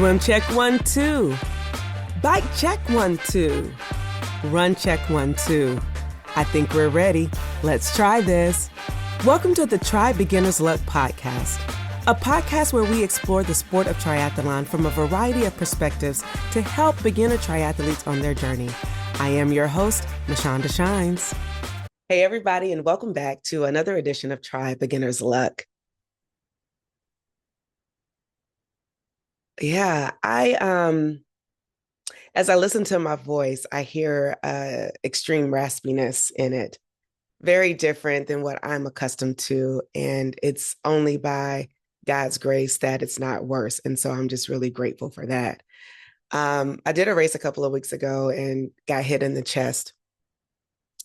Swim check 1, 2. Bike check 1, 2. Run check 1, 2. I think we're ready. Let's try this. Welcome to the Try Beginner's Luck podcast, a podcast where we explore the sport of triathlon from a variety of perspectives to help beginner triathletes on their journey. I am your host, Mashonda Shines. Hey, everybody, and welcome back to another edition of Try Beginner's Luck. Yeah, as I listen to my voice, I hear extreme raspiness in it. Very different than what I'm accustomed to. And it's only by God's grace that it's not worse. And so I'm just really grateful for that. I did a race a couple of weeks ago and got hit in the chest.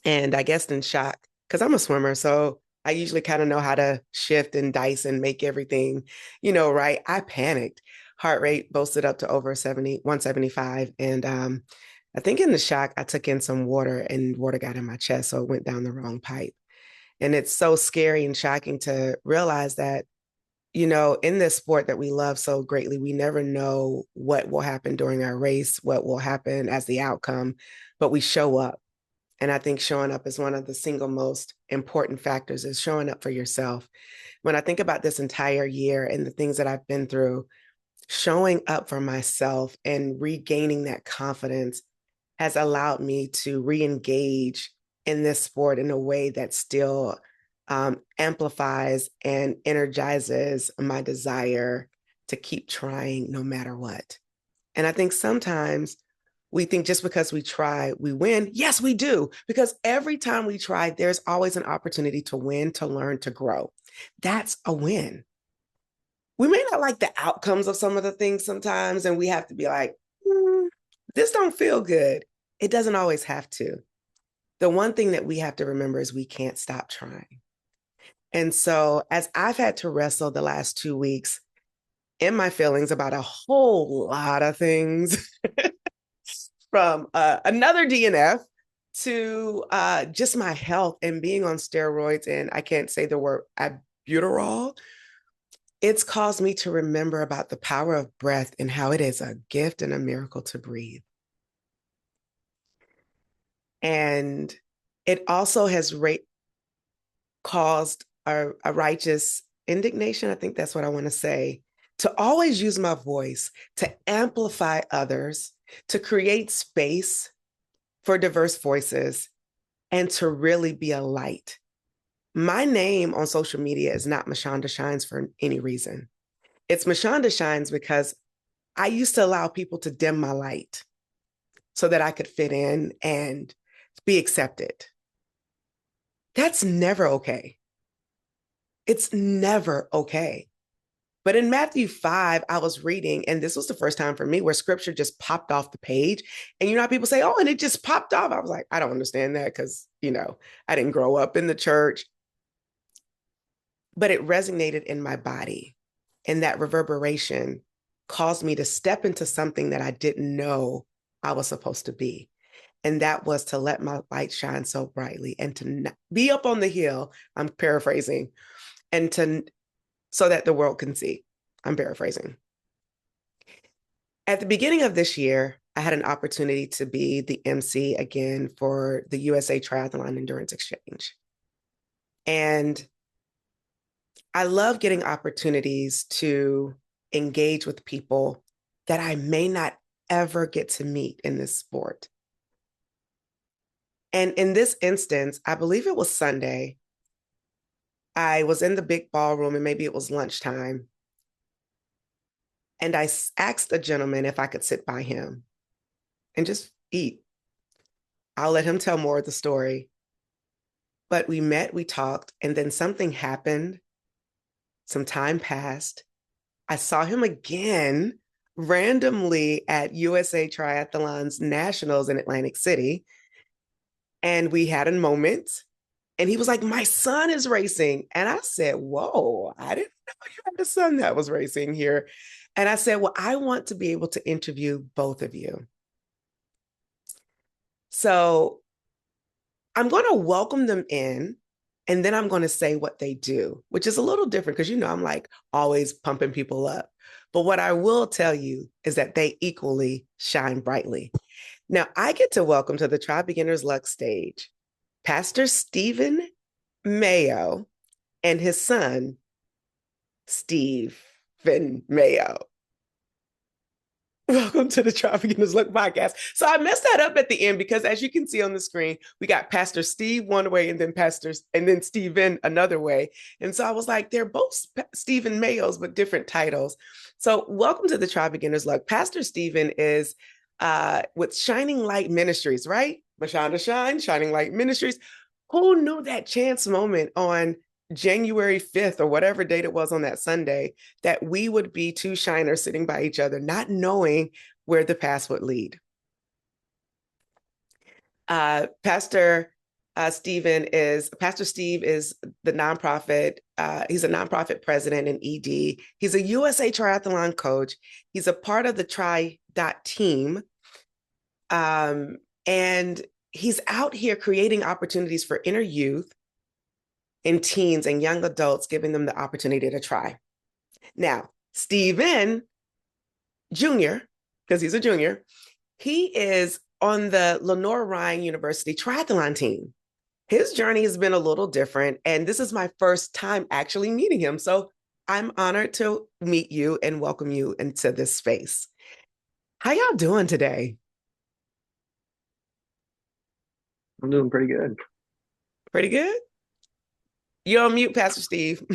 And I guess in shock, because I'm a swimmer. So I usually kind of know how to shift and dice and make everything, right. I panicked. Heart rate boosted up to over 175. And I think in the shock, I took in some water and water got in my chest. So it went down the wrong pipe. And it's so scary and shocking to realize that, in this sport that we love so greatly, we never know what will happen during our race, what will happen as the outcome, but we show up. And I think showing up is one of the single most important factors, is showing up for yourself. When I think about this entire year and the things that I've been through, showing up for myself and regaining that confidence has allowed me to re-engage in this sport in a way that still amplifies and energizes my desire to keep trying no matter what. And I think sometimes we think just because we try, we win. Yes, we do. Because every time we try, there's always an opportunity to win, to learn, to grow. That's a win. We may not like the outcomes of some of the things sometimes, and we have to be like, this don't feel good. It doesn't always have to. The one thing that we have to remember is we can't stop trying. And so as I've had to wrestle the last 2 weeks in my feelings about a whole lot of things, from another DNF to just my health and being on steroids, and I can't say the word albuterol, it's caused me to remember about the power of breath and how it is a gift and a miracle to breathe. And it also has caused a righteous indignation, I think that's what I want to say, to always use my voice to amplify others, to create space for diverse voices, and to really be a light. My name on social media is not Mashonda Shines for any reason. It's Mashonda Shines because I used to allow people to dim my light so that I could fit in and be accepted. That's never okay. It's never okay. But in Matthew 5, I was reading, and this was the first time for me where scripture just popped off the page. And how people say, oh, and it just popped off. I was like, I don't understand that because, I didn't grow up in the church. But it resonated in my body. And that reverberation caused me to step into something that I didn't know I was supposed to be. And that was to let my light shine so brightly and to not be up on the hill, I'm paraphrasing, and so that the world can see. I'm paraphrasing. At the beginning of this year, I had an opportunity to be the MC again for the USA Triathlon Endurance Exchange. And I love getting opportunities to engage with people that I may not ever get to meet in this sport. And in this instance, I believe it was Sunday, I was in the big ballroom and maybe it was lunchtime. And I asked the gentleman if I could sit by him and just eat. I'll let him tell more of the story. But we met, we talked, and then something happened. Some time passed. I saw him again randomly at USA Triathlon's Nationals in Atlantic City. And we had a moment. And he was like, my son is racing. And I said, whoa, I didn't know you had a son that was racing here. And I said, well, I want to be able to interview both of you. So I'm going to welcome them in. And then I'm going to say what they do, which is a little different because, I'm like always pumping people up. But what I will tell you is that they equally shine brightly. Now, I get to welcome to the Try Beginner's Luck stage Pastor Stephen Mayo and his son, Steve Mayo. Welcome to the Try Beginner's Luck podcast. So I messed that up at the end because, as you can see on the screen, we got Pastor Steve one way and then Stephen another way. And so I was like, they're both Stephen Mayos, but different titles. So welcome to the Try Beginner's Luck. Pastor Stephen is with Shining Light Ministries, right? Mashonda Shine, Shining Light Ministries. Who knew that chance moment on January 5th or whatever date it was on that Sunday that we would be two shiners sitting by each other, not knowing where the path would lead? Pastor Steve is the nonprofit. He's a nonprofit president and ED. He's a USA Triathlon coach. He's a part of the Try team. And he's out here creating opportunities for inner youth and teens and young adults, giving them the opportunity to try. Now, Stephen Jr., because he's a junior, he is on the Lenoir-Rhyne University Triathlon team. His journey has been a little different, and this is my first time actually meeting him. So I'm honored to meet you and welcome you into this space. How y'all doing today? I'm doing pretty good. Pretty good? You're on mute, Pastor Steve.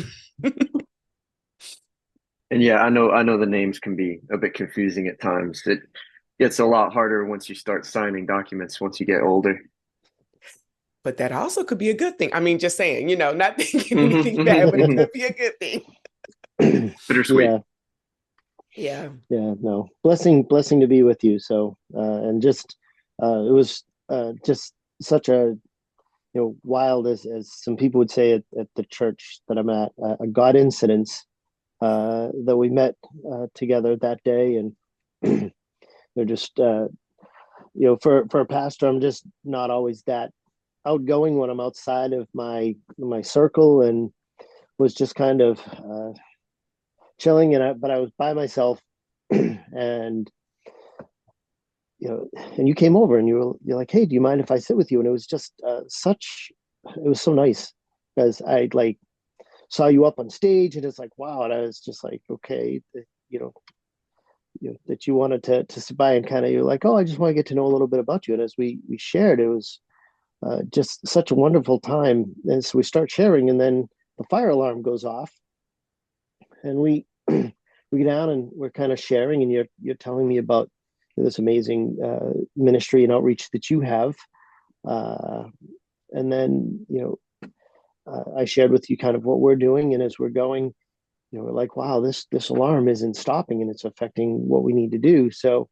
And yeah, I know the names can be a bit confusing at times. It gets a lot harder once you start signing documents once you get older. But that also could be a good thing. I mean, just saying, not thinking anything bad, but it Mhm. could be a good thing. Bittersweet. Yeah, Yeah. yeah, no. Blessing to be with you. So, and just it was just such a wild as some people would say at the church that I'm at, a God incidence that we met together that day, and they're just for a pastor, I'm just not always that outgoing when I'm outside of my circle, and was just kind of chilling, but I was by myself, and and you came over and you're like, hey, do you mind if I sit with you? And it was just it was so nice because I like saw you up on stage, and it's like, wow. And I was just like, okay, you know, that you wanted to sit by, and kind of, you're like, oh, I just want to get to know a little bit about you. And as we shared, it was just such a wonderful time. And so we start sharing, and then the fire alarm goes off, and we we get down and we're kind of sharing, and you're telling me about this amazing ministry and outreach that you have, uh, and then I shared with you kind of what we're doing, and as we're going, we're like, wow, this alarm isn't stopping, and it's affecting what we need to do. So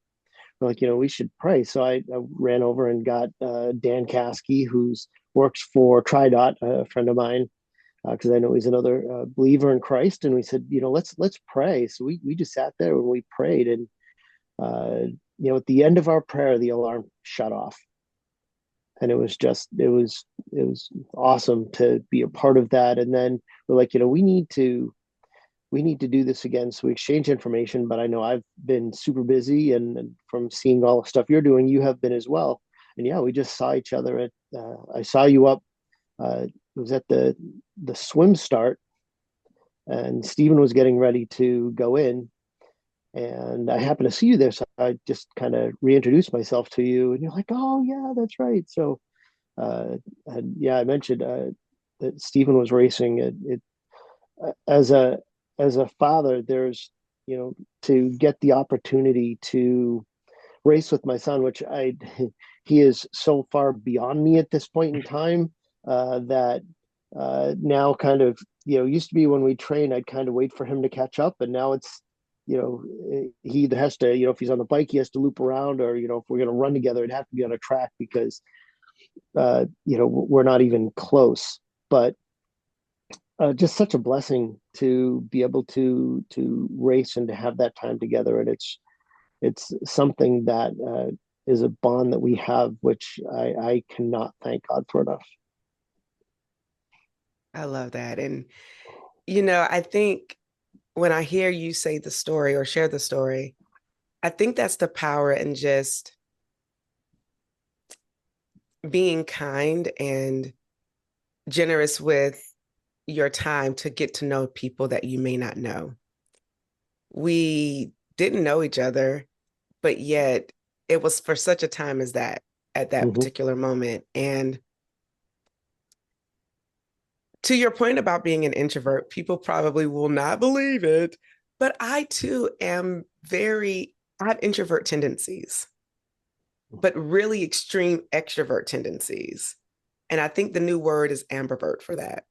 we're like, we should pray. So I ran over and got Dan Caskey, who's works for TriDot, a friend of mine, because I know he's another believer in Christ. And we said, let's pray. So we just sat there and we prayed, and at the end of our prayer, the alarm shut off, and it was awesome to be a part of that. And then we're like, we need to do this again. So we exchange information, but I know I've been super busy, and from seeing all the stuff you're doing, you have been as well. And yeah, we just saw each other at. I saw you up. It was at the swim start, and Stephen was getting ready to go in, and I happened to see you there, so I just kind of reintroduced myself to you, and you're like, "Oh yeah, that's right." So, and yeah, I mentioned that Stephen was racing. It as a father, there's to get the opportunity to race with my son, which I he is so far beyond me at this point in time, that now kind of, used to be when we train, I'd kind of wait for him to catch up, and now it's, he either has to, if he's on the bike, he has to loop around, or if we're going to run together, it'd have to be on a track, because we're not even close. But just such a blessing to be able to race and to have that time together, and it's something that is a bond that we have, which I cannot thank God for enough. I love that. And, I think when I hear you say the story or share the story, I think that's the power in just being kind and generous with your time to get to know people that you may not know. We didn't know each other, but yet it was for such a time as that at that Hmm. particular moment. And to your point about being an introvert, people probably will not believe it, but I too I have introvert tendencies, but really extreme extrovert tendencies. And I think the new word is ambivert for that.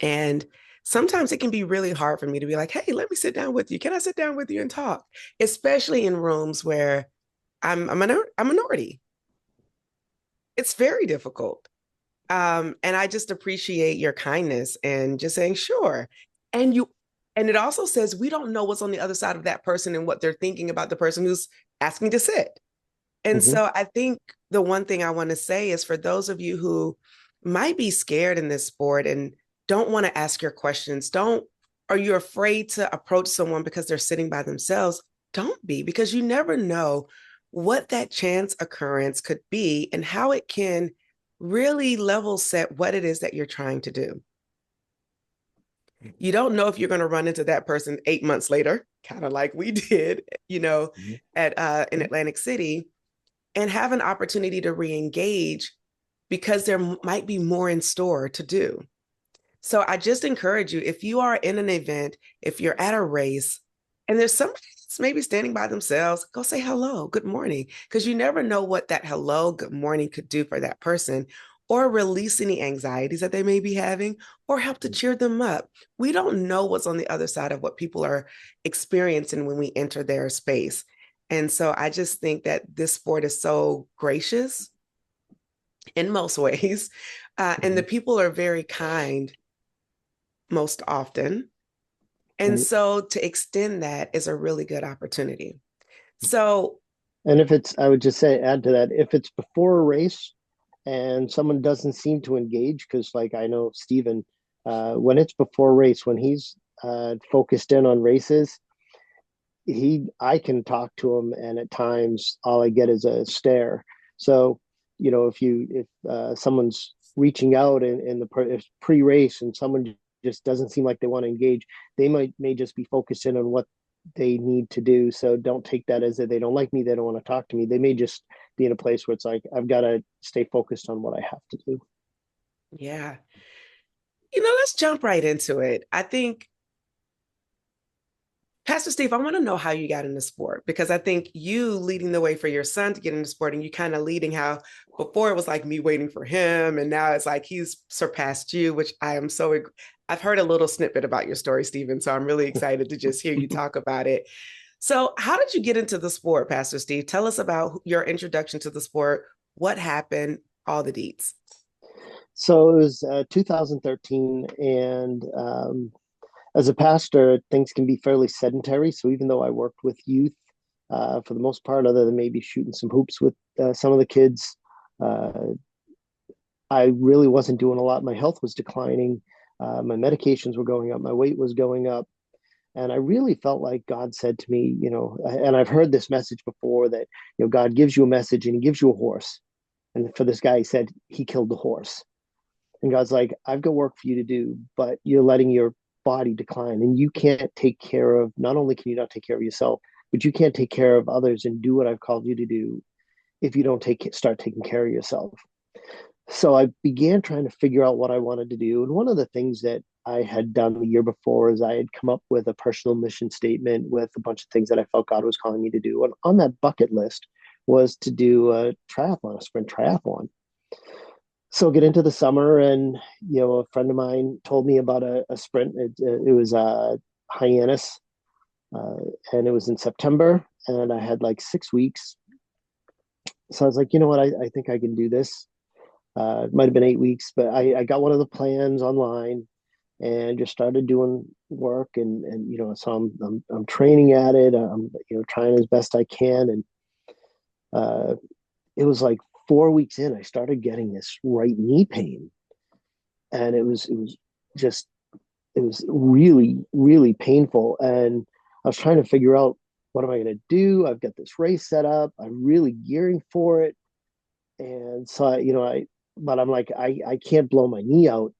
And sometimes it can be really hard for me to be like, hey, let me sit down with you. Can I sit down with you and talk? Especially in rooms where I'm a minority. It's very difficult. And I just appreciate your kindness and just saying, sure. And and it also says we don't know what's on the other side of that person and what they're thinking about the person who's asking to sit. And Hmm. so I think the one thing I want to say is for those of you who might be scared in this sport and don't want to ask your questions, are you afraid to approach someone because they're sitting by themselves? Don't be, because you never know what that chance occurrence could be and how it can really level set what it is that you're trying to do. You don't know if you're going to run into that person 8 months later, kind of like we did, at in Atlantic City, and have an opportunity to re-engage because there might be more in store to do. So I just encourage you, if you are in an event, if you're at a race, and there's somebody that's maybe standing by themselves, go say hello, good morning, because you never know what that hello, good morning could do for that person, or release any anxieties that they may be having, or help to cheer them up. We don't know what's on the other side of what people are experiencing when we enter their space. And so I just think that this sport is so gracious in most ways. And the people are very kind most often. And Right. so to extend that is a really good opportunity. So, And if it's, I would just say, add to that, if it's before a race and someone doesn't seem to engage, because like I know Steven, when it's before a race, when he's focused in on races, I can talk to him, and at times all I get is a stare. So, if someone's reaching out in the pre-race and someone just doesn't seem like they want to engage, they may just be focused in on what they need to do. So don't take that as that they don't like me, they don't want to talk to me. They may just be in a place where it's like I've got to stay focused on what I have to do. yeah, let's jump right into it. I think, Pastor Steve, I want to know how you got into sport, because I think you leading the way for your son to get into sport, and you kind of leading how before it was like me waiting for him, and now it's like he's surpassed you, which I am so. I've heard a little snippet about your story, Stephen, so I'm really excited to just hear you talk about it. So, how did you get into the sport, Pastor Steve? Tell us about your introduction to the sport, what happened, all the deets. So it was 2013, and as a pastor, things can be fairly sedentary. So even though I worked with youth for the most part, other than maybe shooting some hoops with some of the kids, uh, I really wasn't doing a lot. My health was declining. My medications were going up. My weight was going up. And I really felt like God said to me, and I've heard this message before that, God gives you a message and he gives you a horse. And for this guy, he said he killed the horse. And God's like, I've got work for you to do, but you're letting your body decline, and you can't take care of, not only can you not take care of yourself, but you can't take care of others and do what I've called you to do if you don't start taking care of yourself. So I began trying to figure out what I wanted to do. And one of the things that I had done the year before is I had come up with a personal mission statement with a bunch of things that I felt God was calling me to do. And on that bucket list was to do a triathlon, a sprint triathlon. So get into the summer, and a friend of mine told me about a sprint. It was Hyannis, uh, and it was in September, and I had like 6 weeks. So I was like, you know what, I think I can do this. It might have been 8 weeks, but I got one of the plans online and just started doing work, and so I'm training at it. I'm trying as best I can, and uh, it was like 4 weeks in, I started getting this right knee pain, and it was just it was really, really painful. And I was trying to figure out, what am I going to do? I've got this race set up. I'm really gearing for it. And so, but I'm like, I can't blow my knee out.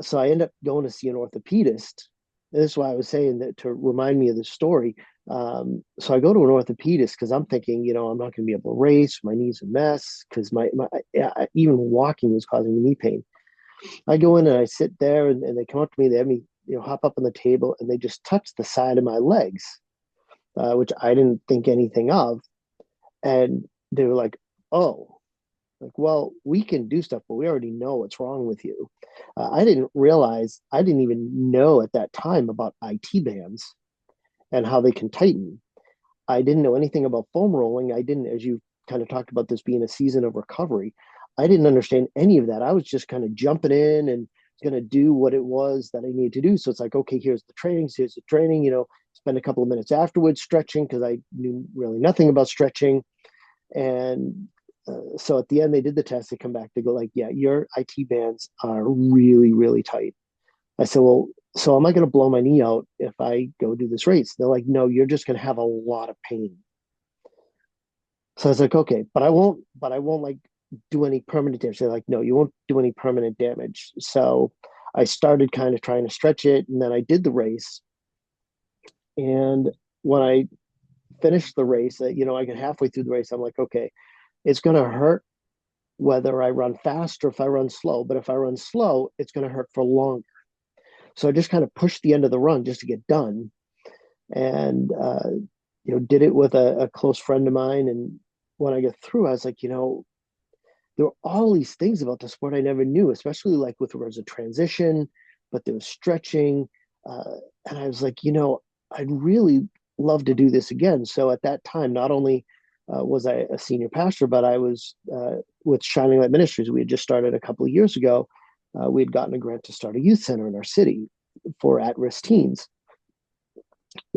So I end up going to see an orthopedist. And this is why I was saying that, to remind me of the story. So I go to an orthopedist because I'm thinking, I'm not going to be able to race. My knee's a mess because even walking was causing me knee pain. I go in and I sit there, and they come up to me. They have me, hop up on the table, and they just touch the side of my legs, which I didn't think anything of. And they were like, "Oh, like, well, we can do stuff, but we already know what's wrong with you." I didn't even know at that time about IT bands and how they can tighten. I didn't know anything about foam rolling. I didn't, as you kind of talked about this being a season of recovery, I didn't understand any of that. I was just kind of jumping in and going to do what it was that I needed to do. So it's like, okay, here's the trainings, here's the training, spend a couple of minutes afterwards stretching because I knew really nothing about stretching. And so at the end, they did the test. They come back, they go like, yeah, your IT bands are really, really tight. I said, well, so am I going to blow my knee out if I go do this race? They're like, no, you're just going to have a lot of pain. So I was like, okay, but I won't like do any permanent damage. They're like, no, you won't do any permanent damage. So I started kind of trying to stretch it, and then I did the race. And when I finished the race, I get halfway through the race, I'm like, okay, it's going to hurt whether I run fast or if I run slow. But if I run slow, it's going to hurt for longer. So I just kind of pushed the end of the run just to get done, and did it with a close friend of mine. And when I get through, I was like, there were all these things about the sport I never knew, especially like with regards to transition, but there was stretching. And I was like, I'd really love to do this again. So at that time, not only was I a senior pastor, but I was with Shining Light Ministries. We had just started a couple of years ago. We had gotten a grant to start a youth center in our city for at-risk teens.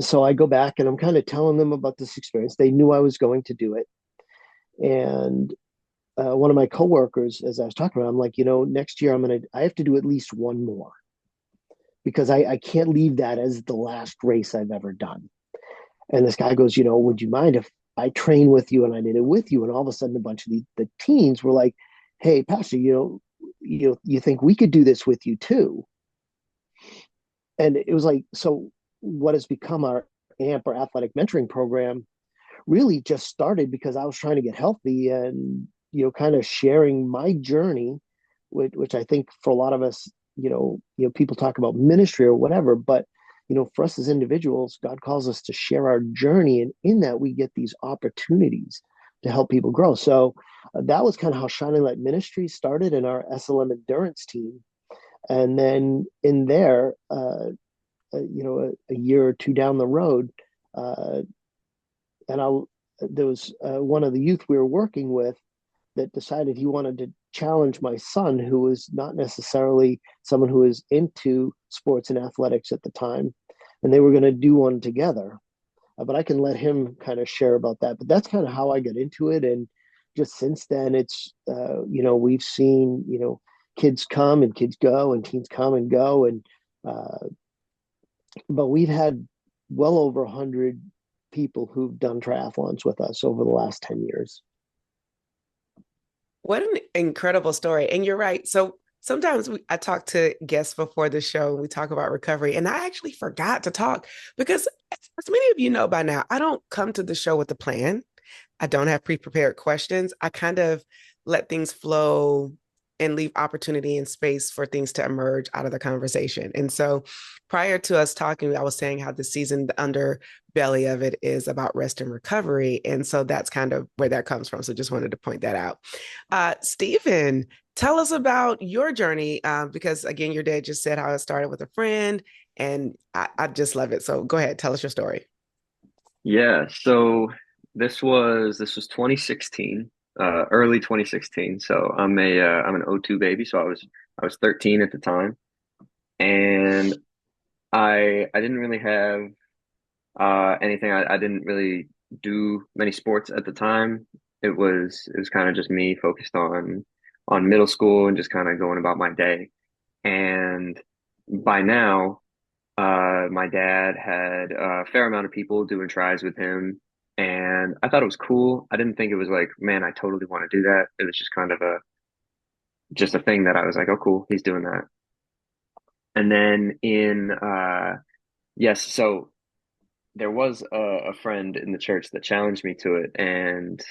So I go back and I'm kind of telling them about this experience. They knew I was going to do it. And one of my coworkers, as I was talking about, I'm like, next year I have to do at least one more because I can't leave that as the last race I've ever done. And this guy goes, would you mind if I train with you and I did it with you? And all of a sudden, a bunch of the teens were like, hey, Pastor, you think we could do this with you too? And it was like, so what has become our AMP, or athletic mentoring program, really just started because I was trying to get healthy and, kind of sharing my journey, which I think for a lot of us, people talk about ministry or whatever, but for us as individuals, God calls us to share our journey, and in that we get these opportunities to help people grow. So that was kind of how Shining Light Ministries started in our SLM endurance team. And then in there, a year or two down the road, and there was one of the youth we were working with that decided he wanted to challenge my son, who was not necessarily someone who was into sports and athletics at the time, and they were going to do one together. But I can let him kind of share about that. But that's kind of how I got into it, and just since then, it's we've seen kids come and kids go, and teens come and go, and but we've had well over 100 people who've done triathlons with us over the last 10 years. What an incredible story. And you're right. So sometimes I talk to guests before the show and we talk about recovery. And I actually forgot to talk because, as many of you know by now, I don't come to the show with a plan. I don't have pre-prepared questions. I kind of let things flow and leave opportunity and space for things to emerge out of the conversation. And so prior to us talking, I was saying how the season, the underbelly of it is about rest and recovery. And so that's kind of where that comes from. So just wanted to point that out. Stephen, tell us about your journey, because again, your dad just said how it started with a friend, and I just love it. So go ahead, tell us your story. Yeah, so this was 2016, early 2016. So I'm an '02 baby, so I was 13 at the time, and I didn't really have anything. I didn't really do many sports at the time. It was kind of just me focused on middle school and just kind of going about my day. And by now, my dad had a fair amount of people doing tries with him, and I thought it was cool. I didn't think it was like, man, I totally want to do that. It was just kind of a thing that I was like, oh, cool, he's doing that. And then yes, so there was a friend in the church that challenged me to it, and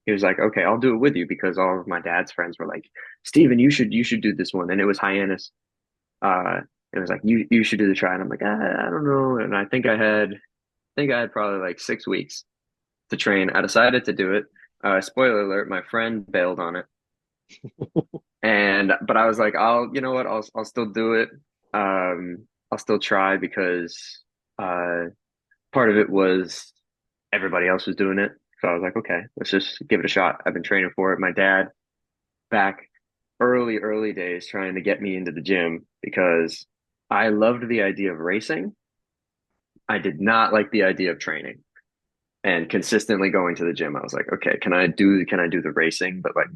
he was like, okay, I'll do it with you because all of my dad's friends were like, Steven, you should do this one. And it was Hyannis. It was like you should do the try. And I'm like, I don't know. And I think I had probably like 6 weeks to train. I decided to do it. Spoiler alert, my friend bailed on it. And but I was like, you know what, I'll still do it. I'll still try because uh part of it was everybody else was doing it. So I was like, okay, let's just give it a shot. I've been training for it. My dad back early days trying to get me into the gym because I loved the idea of racing. I did not like the idea of training and consistently going to the gym. I was like, okay, can I do the racing, but like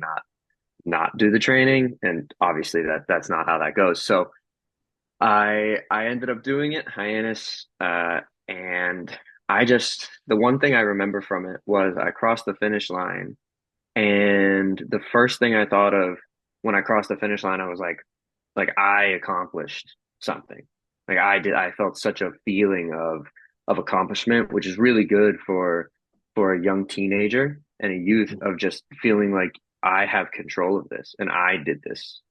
not do the training? And obviously that's not how that goes. So I ended up doing it, Hyannis, and the one thing I remember from it was I crossed the finish line, and the first thing I thought of when I crossed the finish line, I was like I accomplished something. Like I felt such a feeling of accomplishment, which is really good for a young teenager and a youth of just feeling like I have control of this and I did this.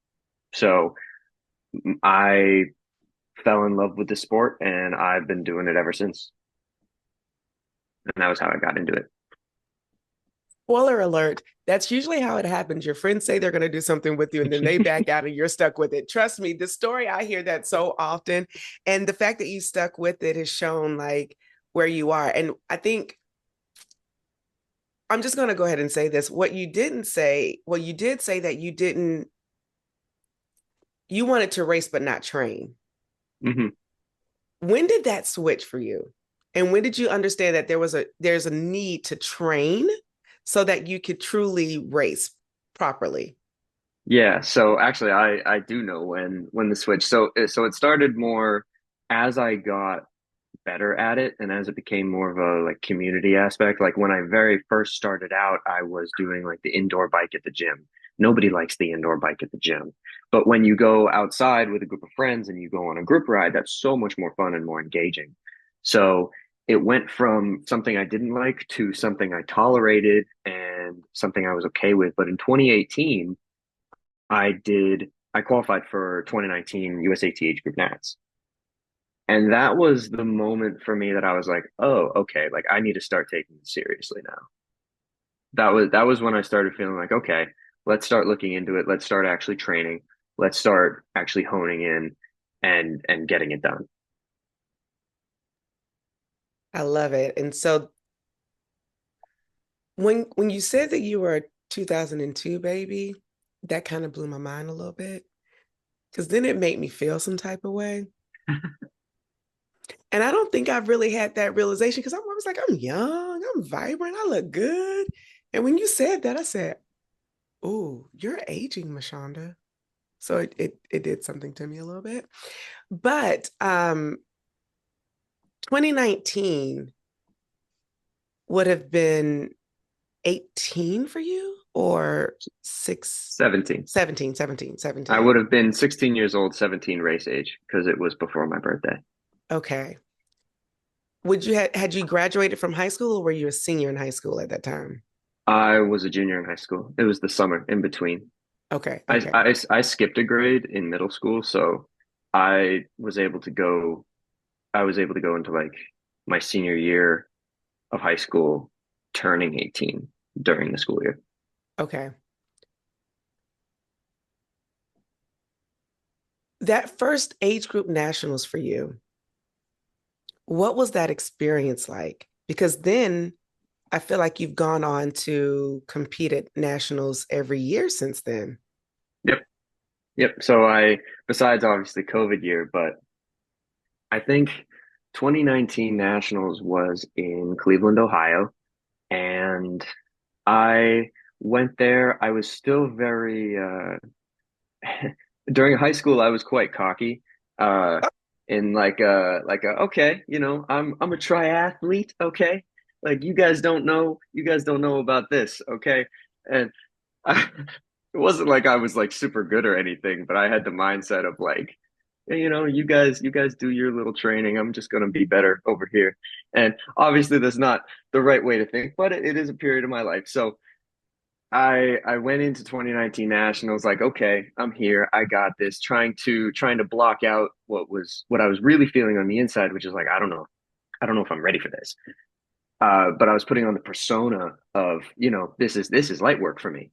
So I fell in love with the sport and I've been doing it ever since. And that was how I got into it. Spoiler alert, that's usually how it happens. Your friends say they're going to do something with you and then they back out and you're stuck with it. Trust me, the story, I hear that so often. And the fact that you stuck with it has shown like where you are. And I think I'm just going to go ahead and say this. What you didn't say, well, you did say that you wanted to race but not train. Hmm. When did that switch for you? And when did you understand that there's a need to train so that you could truly race properly? Yeah, so actually I do know when the switch. So it started more as I got better at it and as it became more of a like community aspect. Like when I very first started out, I was doing like the indoor bike at the gym. Nobody likes the indoor bike at the gym. But when you go outside with a group of friends and you go on a group ride, that's so much more fun and more engaging. So it went from something I didn't like to something I tolerated and something I was okay with. But in 2018, I qualified for 2019 USATH Group Nats. And that was the moment for me that I was like, oh, okay, like I need to start taking this seriously now. That was when I started feeling like, okay, let's start looking into it. Let's start actually training. Let's start actually honing in and getting it done. I love it. And so when you said that you were a 2002 baby, that kind of blew my mind a little bit because then it made me feel some type of way. And I don't think I've really had that realization because I'm always like, I'm young, I'm vibrant, I look good. And when you said that, I said, "Ooh, you're aging, Mashonda." So it did something to me a little bit. But 2019 would have been 18 for you or six, 17. 17, 17, I 17. would have been 16 years old, 17 race age because it was before my birthday. Okay. Would you had you graduated from high school or were you a senior in high school at that time? I was a junior in high school. It was the summer in between. Okay, I, okay. I, I skipped a grade in middle school, so I was able to go I was able to go into like my senior year of high school turning 18 during the school year. Okay. That first age group nationals for you, what was that experience like? Because then I feel like you've gone on to compete at nationals every year since then. Yep. Yep. So besides obviously COVID year, but I think 2019 Nationals was in Cleveland, Ohio, and I went there. I was still very, during high school, I was quite cocky. Uh, and okay, I'm a triathlete, okay? Like you guys don't know about this, okay? And I, it wasn't like I was like super good or anything, but I had the mindset of like, "Yeah, you guys do your little training. I'm just gonna be better over here." And obviously that's not the right way to think, but it is a period of my life. So I went into 2019 nationals like, okay, I'm here. I got this. Trying to block out what I was really feeling on the inside, which is like, I don't know. I don't know if I'm ready for this. But I was putting on the persona of, this is light work for me.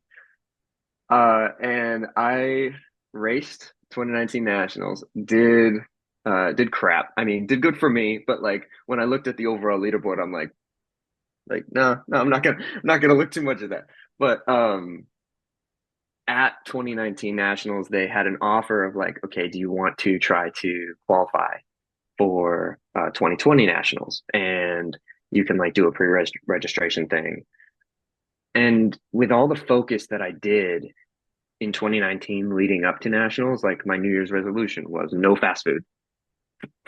And I raced 2019 nationals, did crap. I mean, did good for me, but like when I looked at the overall leaderboard, I'm like, no, I'm not gonna look too much at that. But at 2019 nationals, they had an offer of like, okay, do you want to try to qualify for 2020 nationals? And you can like do a pre-registration thing. And with all the focus that I did in 2019 leading up to nationals, like my New Year's resolution was no fast food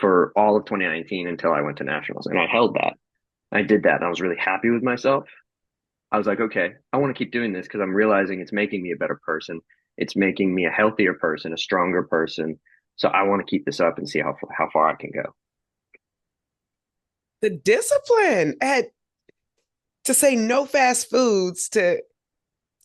for all of 2019 until I went to nationals. And I held that. I did that and I was really happy with myself. I was like, okay, I want to keep doing this because I'm realizing it's making me a better person. It's making me a healthier person, a stronger person. So I want to keep this up and see how far I can go. The discipline to say no fast foods to,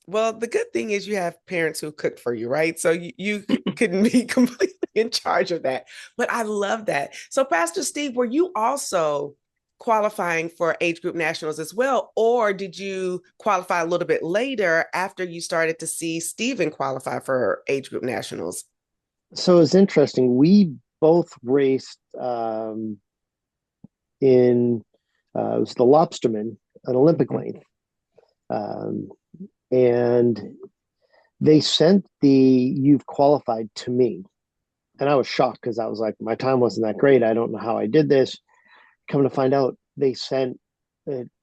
well, the good thing is you have parents who cook for you, right? So you can be completely in charge of that. But I love that. So, Pastor Steve, were you also qualifying for age group nationals as well? Or did you qualify a little bit later after you started to see Stephen qualify for age group nationals? So it's interesting. We both raced in it was the Lobsterman, an Olympic length, um, and they sent the "you've qualified" to me, and I was shocked because I was like, my time wasn't that great. I don't know how I did this. Come to find out, they sent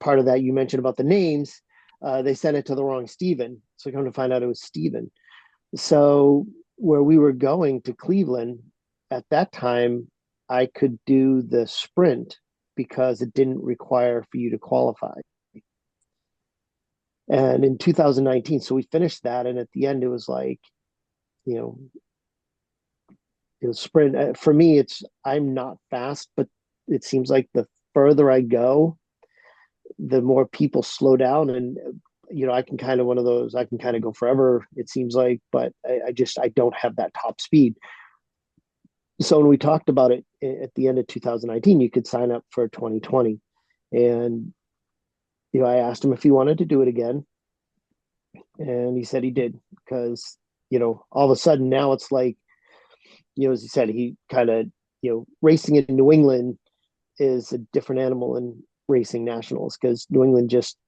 part of that you mentioned about the names. They sent it to the wrong Stephen. So come to find out, it was Stephen. So where we were going to Cleveland at that time, I could do the sprint because it didn't require for you to qualify. And in 2019, so we finished that, and at the end, it was like, you know, it was sprint. For me, it's I'm not fast, but it seems like the further I go, the more people slow down, and I can kind of one of those. I can kind of go forever. It seems like, but I don't have that top speed. So when we talked about it at the end of 2019, you could sign up for 2020, and I asked him if he wanted to do it again, and he said he did because all of a sudden now it's like as he said, he kind of racing in New England is a different animal than racing nationals because New England just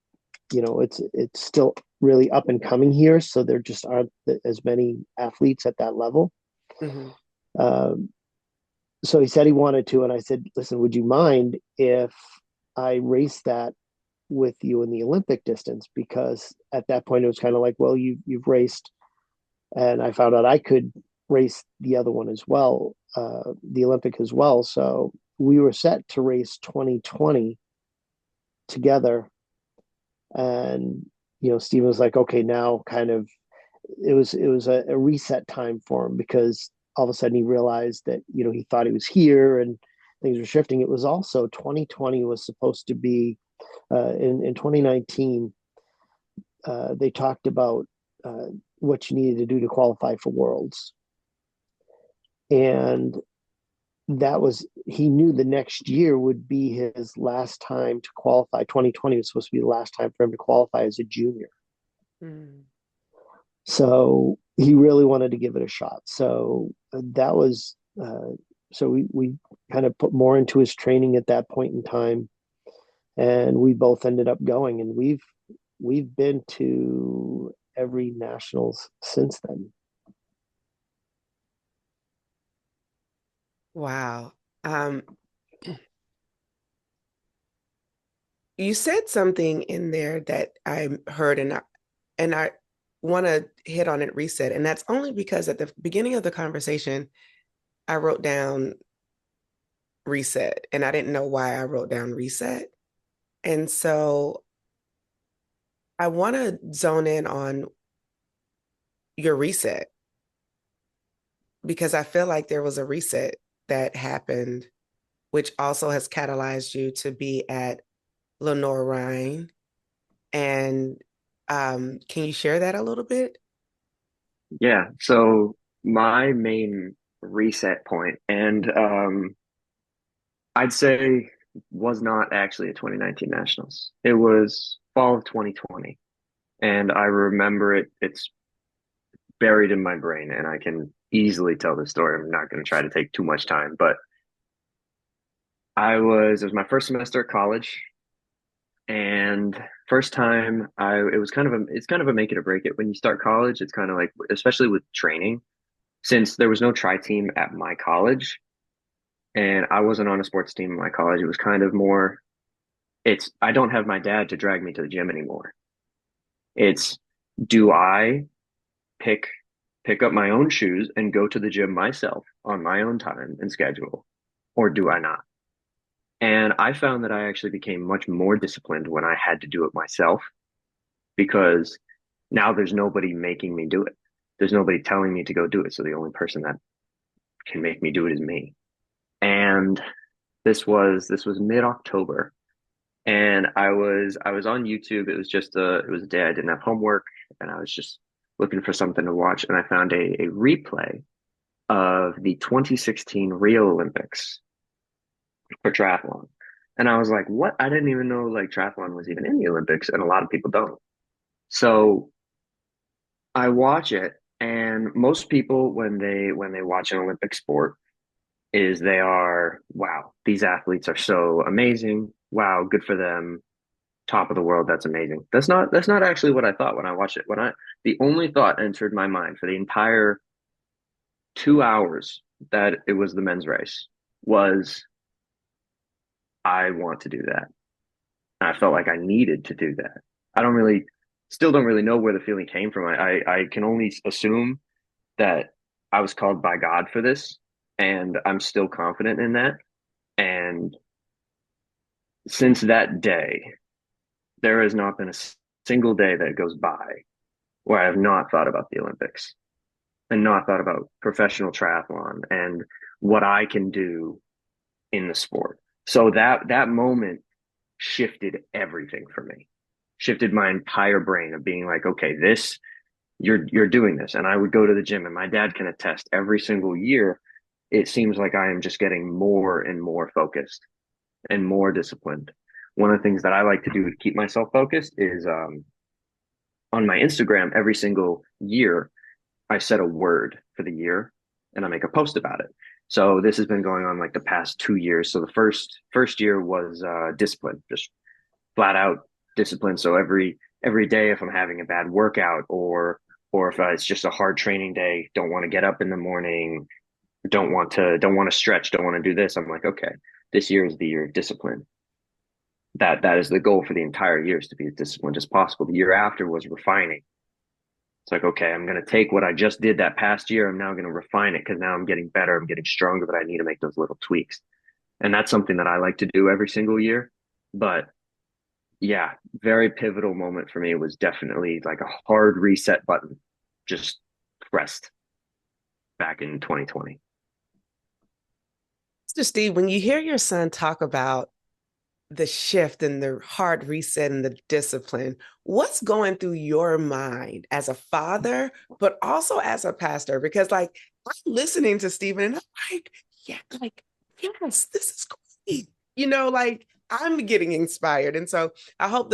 it's still really up and coming here, so there just aren't as many athletes at that level. Mm-hmm. So he said he wanted to, and I said, listen, would you mind if I race that with you in the Olympic distance? Because at that point it was kind of like, well, you've raced, and I found out I could race the other one as well, the Olympic as well. So we were set to race 2020 together, and Steven was like, okay, now kind of it was a reset time for him because all of a sudden he realized that he thought he was here and things were shifting. It was also 2020 was supposed to be in 2019. They talked about what you needed to do to qualify for Worlds, and that was he knew the next year would be his last time to qualify. 2020 was supposed to be the last time for him to qualify as a junior. Mm. So he really wanted to give it a shot. So that was so we kind of put more into his training at that point in time, and we both ended up going, and we've been to every nationals since then. Wow. Um, you said something in there that I heard, and I want to hit on it, reset, and that's only because at the beginning of the conversation, I wrote down reset, and I didn't know why I wrote down reset. And so I want to zone in on your reset because I feel like there was a reset that happened, which also has catalyzed you to be at Lenoir-Rhyne. And can you share that a little bit? Yeah. So my main reset point, and I'd say was not actually a 2019 Nationals. It was fall of 2020. And I remember it, it's buried in my brain, and I can easily tell the story. I'm not going to try to take too much time, but it was my first semester at college, and first time it was it's kind of a make it or break it when you start college. It's kind of like, especially with training, since there was no tri team at my college, and I wasn't on a sports team in my college. It was kind of more, I don't have my dad to drag me to the gym anymore. It's, do I pick pick up my own shoes and go to the gym myself on my own time and schedule, or do I not? And I found that I actually became much more disciplined when I had to do it myself, because now there's nobody making me do it. There's nobody telling me to go do it. So the only person that can make me do it is me. And this was mid-October, and I was on YouTube. It was a day I didn't have homework, and I was just looking for something to watch, and I found a replay of the 2016 Rio Olympics for triathlon. And I was like, what? I didn't even know like triathlon was even in the Olympics, and a lot of people don't. So I watch it, and most people when they watch an Olympic sport is they are, wow, these athletes are so amazing. Wow, good for them. Top of the world, that's amazing. That's not actually what I thought when I watched it. The only thought entered my mind for the entire 2 hours that it was the men's race was, I want to do that. And I felt like I needed to do that. I don't really, still don't really know where the feeling came from. I can only assume that I was called by God for this, and I'm still confident in that. And since that day, there has not been a single day that goes by where I have not thought about the Olympics and not thought about professional triathlon and what I can do in the sport. So that moment shifted everything for me. Shifted my entire brain of being like, okay, this you're doing this. And I would go to the gym, and my dad can attest, every single year it seems like I am just getting more and more focused and more disciplined. One of the things that I like to do to keep myself focused is on my Instagram every single year I set a word for the year, and I make a post about it. So this has been going on like the past 2 years. So the first year was discipline, just flat out discipline. So every day, if I'm having a bad workout, or if it's just a hard training day, don't want to get up in the morning, don't want to stretch, don't want to do this, I'm like, okay, this year is the year of discipline. That is the goal for the entire year, is to be as disciplined as possible. The year after was refining. It's like, okay, I'm going to take what I just did that past year. I'm now going to refine it, because now I'm getting better. I'm getting stronger, but I need to make those little tweaks. And that's something that I like to do every single year. But yeah, very pivotal moment for me was definitely like a hard reset button just pressed back in 2020. Mr. Steve, when you hear your son talk about the shift and the hard reset and the discipline, what's going through your mind as a father, but also as a pastor? Because like I'm listening to Stephen and I'm like, yeah, like, yes, this is great. Like I'm getting inspired. And so I hope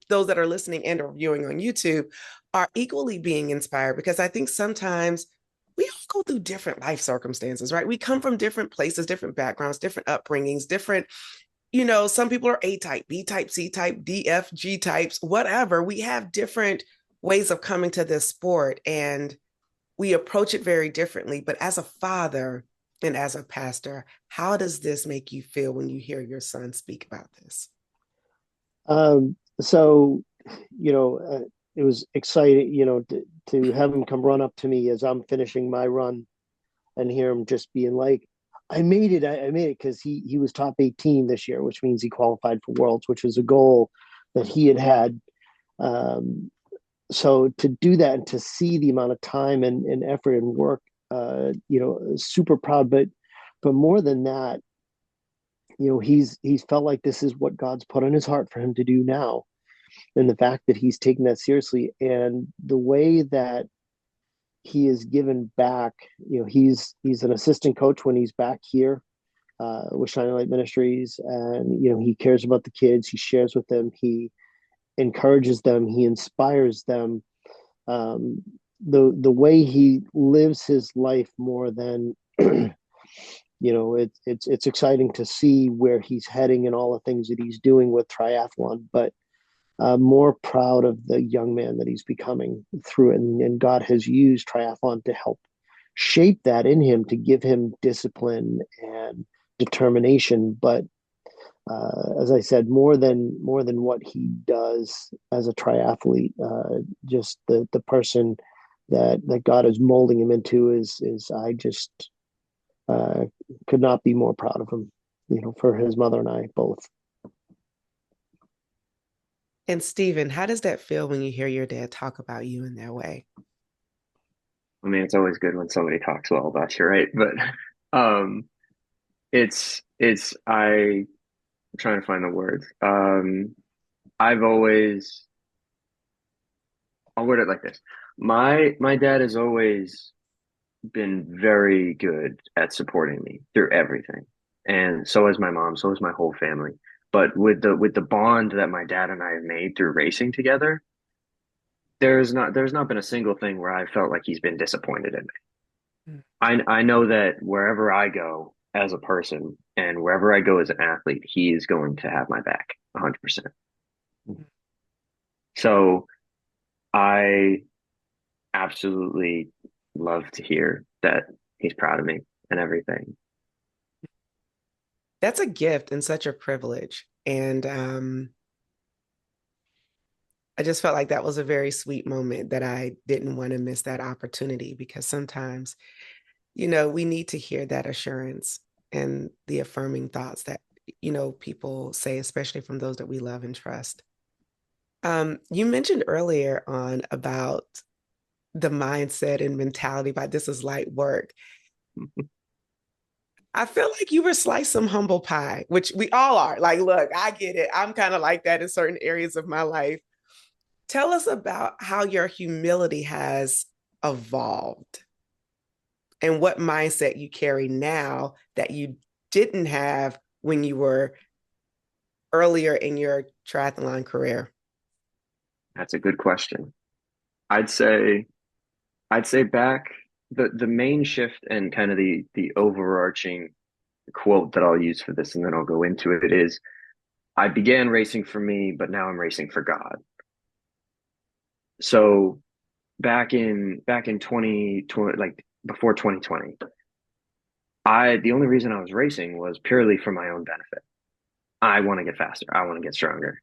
those that are listening and or viewing on YouTube are equally being inspired, because I think sometimes we all go through different life circumstances, right? We come from different places, different backgrounds, different upbringings, different, some people are A type, B type, C type, D, F, G types, whatever. We have different ways of coming to this sport, and we approach it very differently. But as a father and as a pastor, how does this make you feel when you hear your son speak about this? So, it was exciting, to have him come run up to me as I'm finishing my run. and hear him just being like, I made it. I made it, because he was top 18 this year, which means he qualified for Worlds, which was a goal that he had. Um, so to do that and to see the amount of time and effort and work, super proud. But more than that, he's felt like this is what God's put on his heart for him to do now, and the fact that he's taking that seriously, and the way that he is given back. He's an assistant coach when he's back here with Shining Light Ministries, and he cares about the kids. He shares with them. He encourages them. He inspires them. Um, the way he lives his life more than it's exciting to see where he's heading and all the things that he's doing with triathlon, but more proud of the young man that he's becoming through it. And God has used triathlon to help shape that in him, to give him discipline and determination. But as I said, more than what he does as a triathlete, just the person that God is molding him into is I just uh, could not be more proud of him. For his mother and I both. And Stephen, how does that feel when you hear your dad talk about you in that way? I mean, it's always good when somebody talks well about you, right? But I'm trying to find the words. I've always, I'll word it like this. My dad has always been very good at supporting me through everything. And so has my mom, so has my whole family. But with the bond that my dad and I have made through racing together, there's not been a single thing where I felt like he's been disappointed in me. Mm. I know that wherever I go as a person and wherever I go as an athlete, he is going to have my back 100%. So I absolutely love to hear that he's proud of me and everything. That's a gift and such a privilege. And I just felt like that was a very sweet moment that I didn't want to miss that opportunity, because sometimes, we need to hear that assurance and the affirming thoughts that, people say, especially from those that we love and trust. You mentioned earlier on about the mindset and mentality about this is light work. I feel like you were sliced some humble pie, which we all are. Like, look, I get it. I'm kind of like that in certain areas of my life. Tell us about how your humility has evolved and what mindset you carry now that you didn't have when you were earlier in your triathlon career. That's a good question. I'd say I'd say back the main shift and kind of the overarching quote that I'll use for this and then I'll go into it is I began racing for me, but now I'm racing for God. So back in 2020, like before 2020, the only reason I was racing was purely for my own benefit. I want to get faster. I want to get stronger.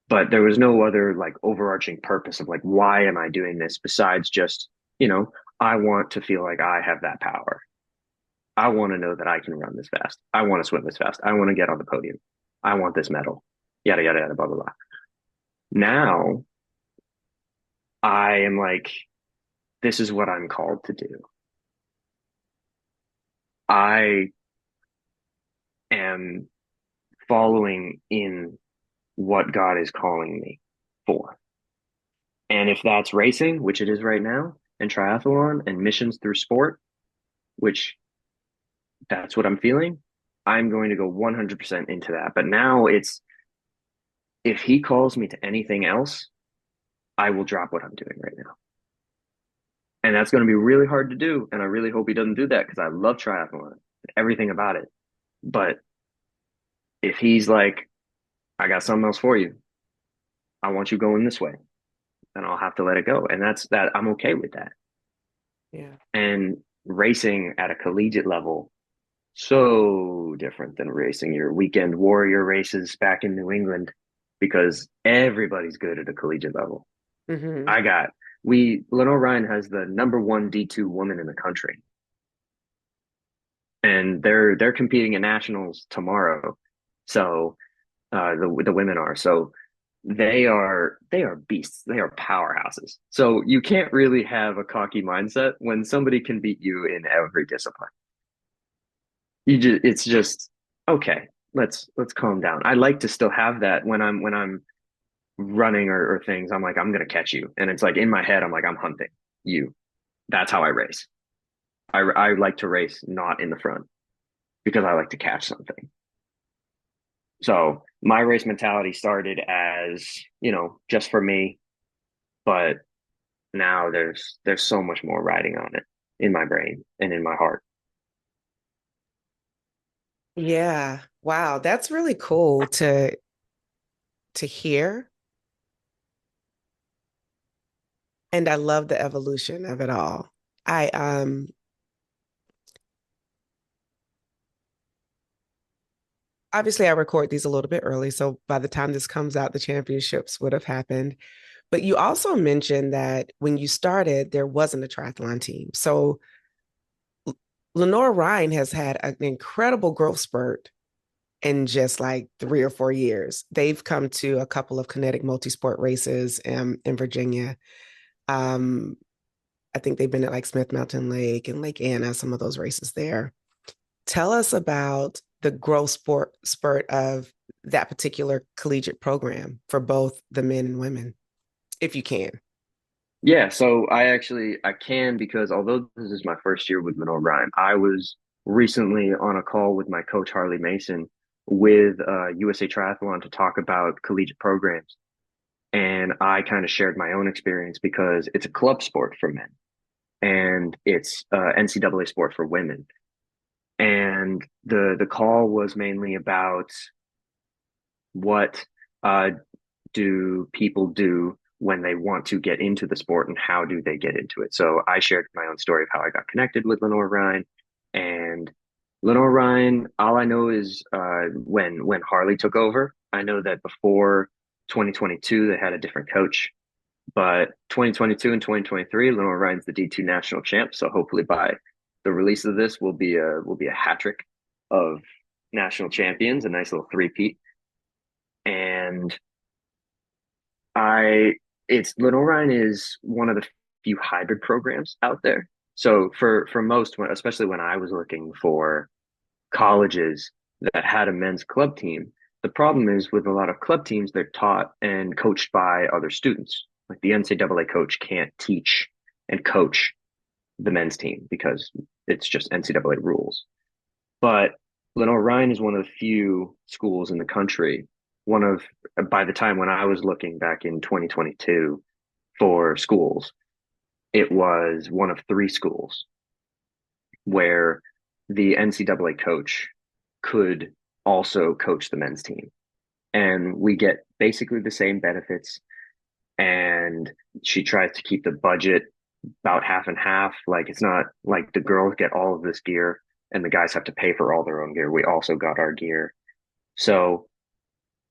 But there was no other like overarching purpose of like why am I doing this besides just, you know, I want to feel like I have that power. I want to know that I can run this fast. I want to swim this fast. I want to get on the podium. I want this medal. Yada yada yada blah blah blah. Now I am like, this is what I'm called to do. I am following in what God is calling me for. And if that's racing, which it is right now, and triathlon and missions through sport, which that's what I'm feeling, I'm going to go 100% into that. But now it's, if he calls me to anything else, I will drop what I'm doing right now. And that's going to be really hard to do. And I really hope he doesn't do that because I love triathlon, everything about it. But if he's like, I got something else for you, I want you going this way, then I'll have to let it go. And that's that. I'm okay with that. Yeah. And racing at a collegiate level, so different than racing your weekend warrior races back in New England because everybody's good at a collegiate level. Mm-hmm. I got, we, Lenoir-Rhyne has the number one D2 woman in the country. and they're competing in nationals tomorrow. So the women are. So they are beasts. They are powerhouses. So you can't really have a cocky mindset when somebody can beat you in every discipline. It's just okay. Let's calm down. I like to still have that when I'm running or things. I'm like I'm gonna catch you, and it's like in my head I'm like I'm hunting you. That's how I race. I like to race not in the front because I like to catch something. So my race mentality started as, just for me, but now there's so much more riding on it in my brain and in my heart. Yeah. Wow, that's really cool to hear. And I love the evolution of it all. I obviously I record these a little bit early, so by the time this comes out, the championships would have happened. But you also mentioned that when you started, there wasn't a triathlon team. So Lenoir-Rhyne has had an incredible growth spurt in just like 3 or 4 years. They've come to a couple of kinetic multi-sport races in Virginia. Um, I think they've been at like Smith Mountain Lake and Lake Anna, some of those races there. Tell us about the growth spurt of that particular collegiate program for both the men and women, if you can. Yeah, so I can because although this is my first year with Lenoir-Rhyne, I was recently on a call with my coach Harley Mason with USA Triathlon to talk about collegiate programs. And I kind of shared my own experience because it's a club sport for men and it's NCAA sport for women. And the call was mainly about what uh, do people do when they want to get into the sport and how do they get into it. So I shared my own story of how I got connected with Lenoir-Rhyne, and Lenoir-Rhyne, all I know is when Harley took over. I know that before 2022 they had a different coach, but 2022 and 2023 Lenoir-Rhyne's the D2 national champ. So hopefully by the release of this will be a hat trick of national champions, a nice little three-peat. And I it's Lenoir-Rhyne is one of the few hybrid programs out there. So for most, especially when I was looking for colleges that had a men's club team, the problem is with a lot of club teams, they're taught and coached by other students. Like the NCAA coach can't teach and coach the men's team because it's just NCAA rules. But Lenoir-Rhyne is one of the few schools in the country, one of, by the time when I was looking back in 2022 for schools, it was one of three schools where the NCAA coach could also coach the men's team. And we get basically the same benefits. And she tries to keep the budget about half and half. Like it's not like the girls get all of this gear and the guys have to pay for all their own gear. We also got our gear. So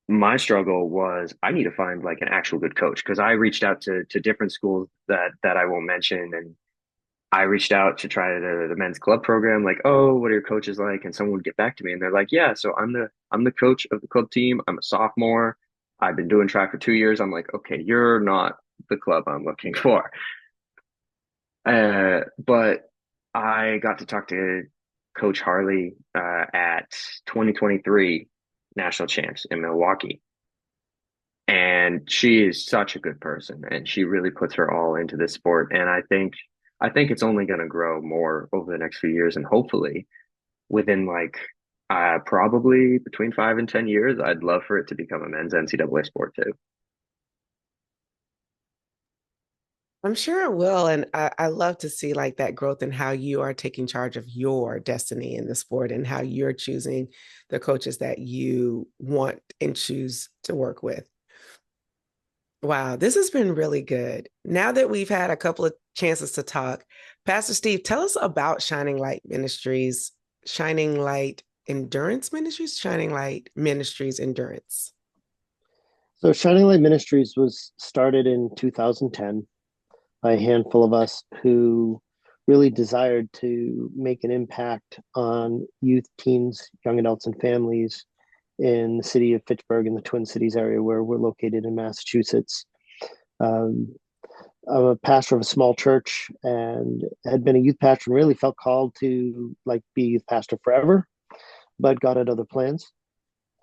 my struggle was I need to find like an actual good coach because I reached out to different schools that I won't mention, and I reached out to try the men's club program, like, oh, what are your coaches like? And someone would get back to me and they're like, yeah, so I'm the coach of the club team. I'm a sophomore. I've been doing track for 2 years. I'm like, okay, you're not the club I'm looking for. But I got to talk to Coach Harley at 2023 national champs in Milwaukee. And she is such a good person and she really puts her all into this sport. And I think it's only going to grow more over the next few years and hopefully within like probably between 5 and 10 years, I'd love for it to become a men's NCAA sport too. I'm sure it will. And I love to see like that growth and how you are taking charge of your destiny in the sport and how you're choosing the coaches that you want and choose to work with. Wow, this has been really good. Now that we've had a couple of chances to talk, Pastor Steve, tell us about Shining Light Ministries, Shining Light Endurance Ministries, Shining Light Ministries Endurance. So Shining Light Ministries was started in 2010 by a handful of us who really desired to make an impact on youth, teens, young adults, and families in the city of Fitchburg in the Twin Cities area where we're located in Massachusetts. Um, I'm a pastor of a small church and had been a youth pastor and really felt called to like be a youth pastor forever, but God had other plans.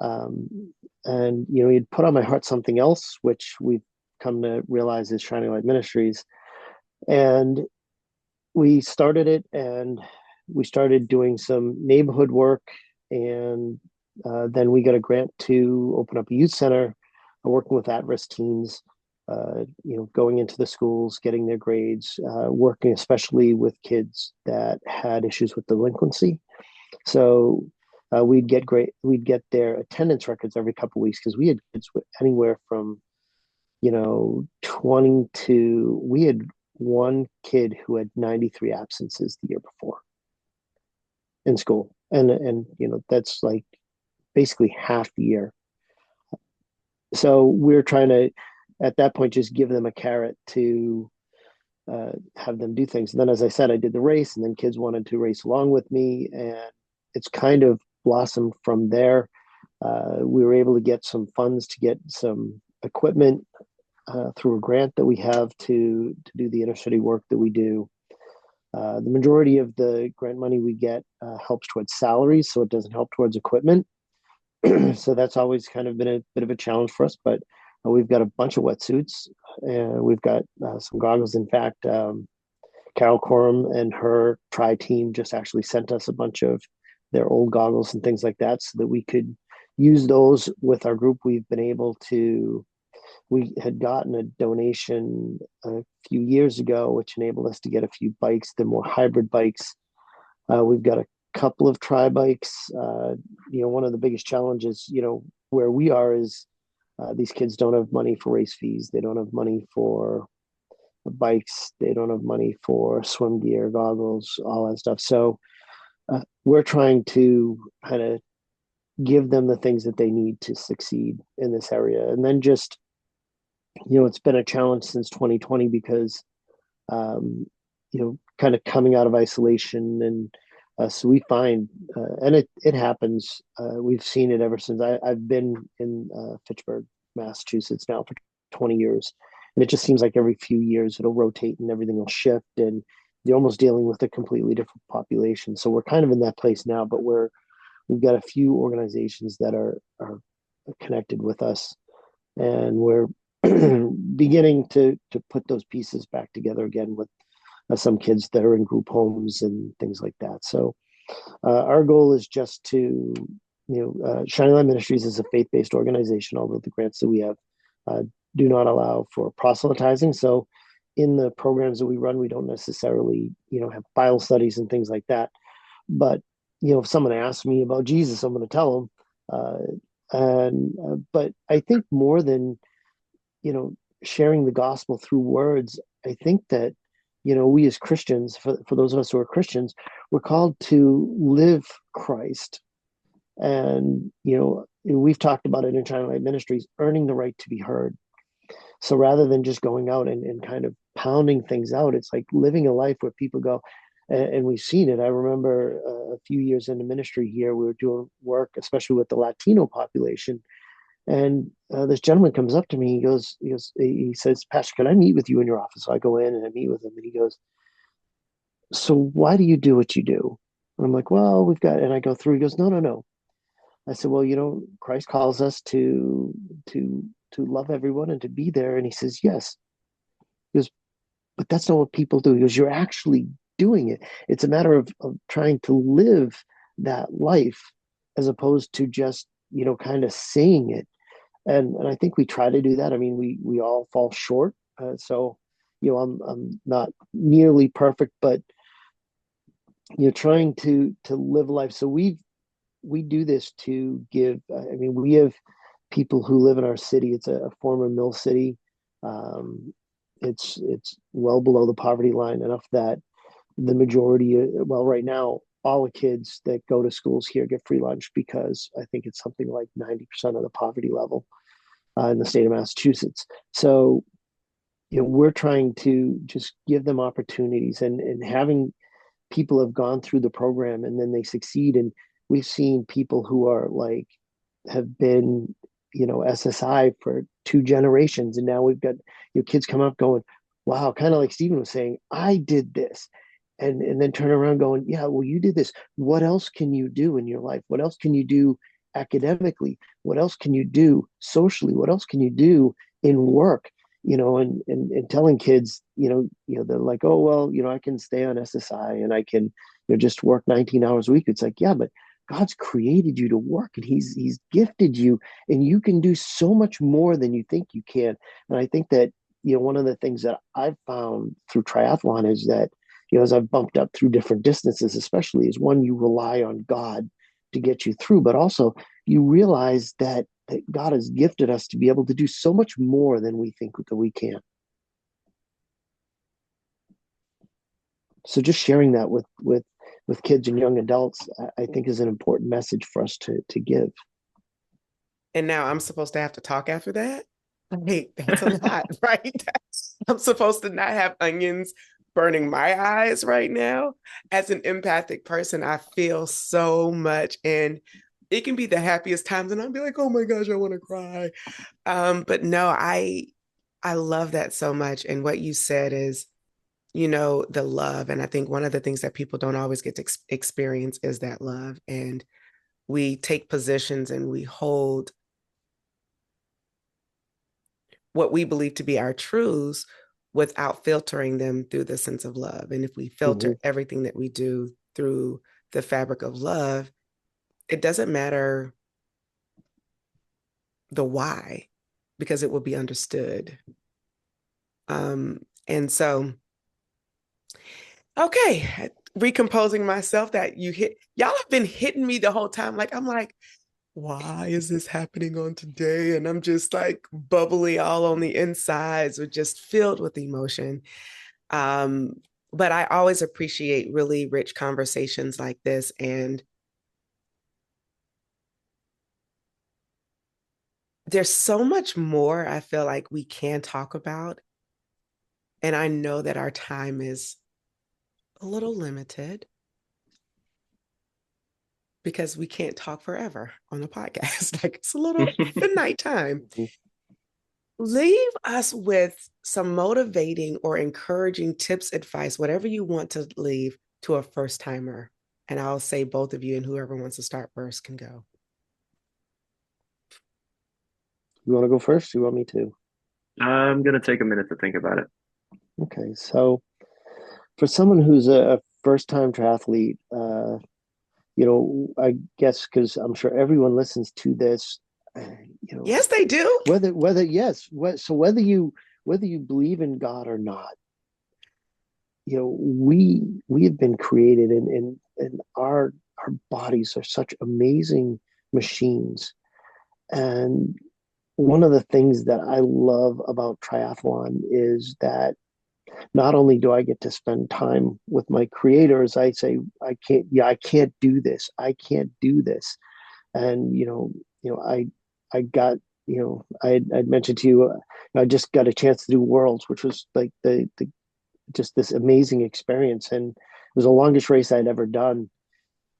And he'd put on my heart something else, which we've come to realize is Shining Light Ministries. And we started it, and we started doing some neighborhood work, and then we got a grant to open up a youth center, working with at-risk teens. Going into the schools, getting their grades, working especially with kids that had issues with delinquency. So we'd get their attendance records every couple of weeks because we had kids with anywhere from 20 to we had one kid who had 93 absences the year before in school, and that's like basically half the year. So we're trying to at that point just give them a carrot to have them do things. And then, as I said, I did the race, and then kids wanted to race along with me, and it's kind of blossomed from there. We were able to get some funds to get some equipment through a grant that we have to do the inner city work that we do. The majority of the grant money we get helps towards salaries, so it doesn't help towards equipment. So that's always kind of been a bit of a challenge for us. But we've got a bunch of wetsuits, and we've got some goggles. In fact, Carol Corum and her tri team just actually sent us a bunch of their old goggles and things like that so that we could use those with our group. We had gotten a donation a few years ago, which enabled us to get a few bikes, the more hybrid bikes. We've got a couple of tri bikes. One of the biggest challenges, where we are is these kids don't have money for race fees. They don't have money for bikes. They don't have money for swim gear, goggles, all that stuff. So we're trying to kind of give them the things that they need to succeed in this area. And then just, it's been a challenge since 2020 because, kind of coming out of isolation. And so we find, and it happens, we've seen it ever since I've been in Fitchburg, Massachusetts now for 20 years. And it just seems like every few years it'll rotate and everything will shift. And you're almost dealing with a completely different population. So we're kind of in that place now, but we've got a few organizations that are connected with us, and we're beginning to put those pieces back together again with some kids that are in group homes and things like that. So our goal is just to, Shining Light Ministries is a faith-based organization, although the grants that we have do not allow for proselytizing. So in the programs that we run, we don't necessarily, have Bible studies and things like that. But, if someone asks me about Jesus, I'm going to tell them. But I think more than, sharing the gospel through words, I think that, we as Christians, for those of us who are Christians, we're called to live Christ. And, we've talked about it in Shining Light Ministries, earning the right to be heard. So rather than just going out and kind of pounding things out, it's like living a life where people go, and we've seen it. I remember a few years into ministry here, we were doing work, especially with the Latino population. And this gentleman comes up to me. He says, "Pastor, can I meet with you in your office?" So I go in and I meet with him, and he goes, "So why do you do what you do?" And I'm like, "Well, we've got," and I go through, he goes, "No, no, no." I said, "Well, Christ calls us to love everyone and to be there." And he says, "Yes." He goes, "But that's not what people do." He goes, "You're actually doing it. It's a matter of trying to live that life as opposed to just, kind of saying it." And I think we try to do that. I mean, we all fall short. So, I'm not nearly perfect, but trying to live life. So we do this to give. I mean, we have people who live in our city. It's a former mill city. It's well below the poverty line, enough that the majority, well, right now, all the kids that go to schools here get free lunch because I think it's something like 90% of the poverty level in the state of Massachusetts. So, we're trying to just give them opportunities, and having people have gone through the program and then they succeed. And we've seen people who are like, have been, SSI for 2 generations. And now we've got kids come up going, wow, kind of like Stephen was saying, I did this. And then turn around going, yeah, well, you did this. What else can you do in your life? What else can you do academically? What else can you do socially? What else can you do in work? And telling kids, they're like, oh, well, I can stay on SSI and I can, just work 19 hours a week. It's like, yeah, but God's created you to work, and he's gifted you, and you can do so much more than you think you can. And I think that, one of the things that I've found through triathlon is that, as I've bumped up through different distances, especially, is one, you rely on God to get you through, but also you realize that God has gifted us to be able to do so much more than we think that we can. So just sharing that with kids and young adults, I think, is an important message for us to give. And now I'm supposed to have to talk after that? Hey, that's a lot, right? I'm supposed to not have onions burning my eyes right now. As an empathic person, I feel so much, and it can be the happiest times, and I'll be like, "Oh my gosh, I want to cry." But no, I love that so much, and what you said is, the love, and I think one of the things that people don't always get to experience is that love, and we take positions and we hold what we believe to be our truths without filtering them through the sense of love. And if we filter Mm-hmm. everything that we do through the fabric of love, it doesn't matter the why, because it will be understood. And so, okay, recomposing myself, that y'all have been hitting me the whole time. Like, I'm like, why is this happening on today? And I'm just like bubbly all on the insides, or just filled with emotion. Um, but I always appreciate really rich conversations like this. And there's so much more I feel like we can talk about. And I know that our time is a little limited because we can't talk forever on the podcast. Like, it's a little the nighttime. Leave us with some motivating or encouraging tips, advice, whatever you want to leave to a first timer. And I'll say both of you, and whoever wants to start first can go. You want to go first? You want me to? I'm gonna take a minute to think about it. Okay, so for someone who's a first-time triathlete, I guess because I'm sure everyone listens to this, uh, you know, Yes, they do. whether yes, so whether you believe in God or not, we have been created, and our bodies are such amazing machines. And one of the things that I love about triathlon is that not only do I get to spend time with my creators, I say, I can't do this. I can't do this. And, I got, I'd mentioned to you, I just got a chance to do Worlds, which was like the just this amazing experience. And it was the longest race I'd ever done.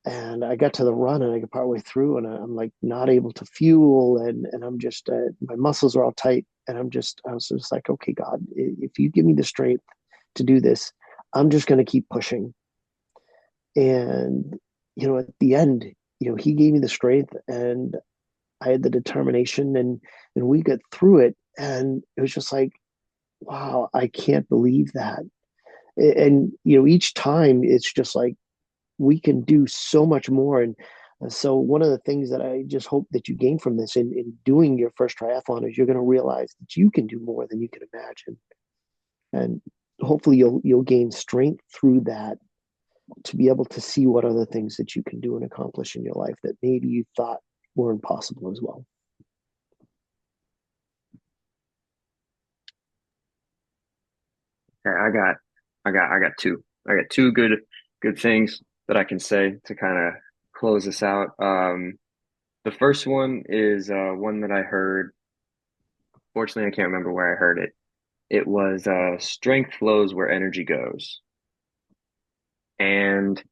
And I got to the run, and I got partway through, and I'm like not able to fuel, and I'm just my muscles are all tight, and I was just like, okay, God, if you give me the strength to do this, I'm just going to keep pushing. And at the end, He gave me the strength, and I had the determination, and we got through it, and it was just like, wow, I can't believe that. And each time it's just like we can do so much more. And so one of the things that I just hope that you gain from this in doing your first triathlon is you're going to realize that you can do more than you can imagine. And hopefully you'll gain strength through that to be able to see what other things that you can do and accomplish in your life that maybe you thought were impossible as well. Okay, I got two. I got two good things that I can say to kind of close this out. The first one is one that I heard. Fortunately, I can't remember where I heard it, It was strength flows where energy goes. And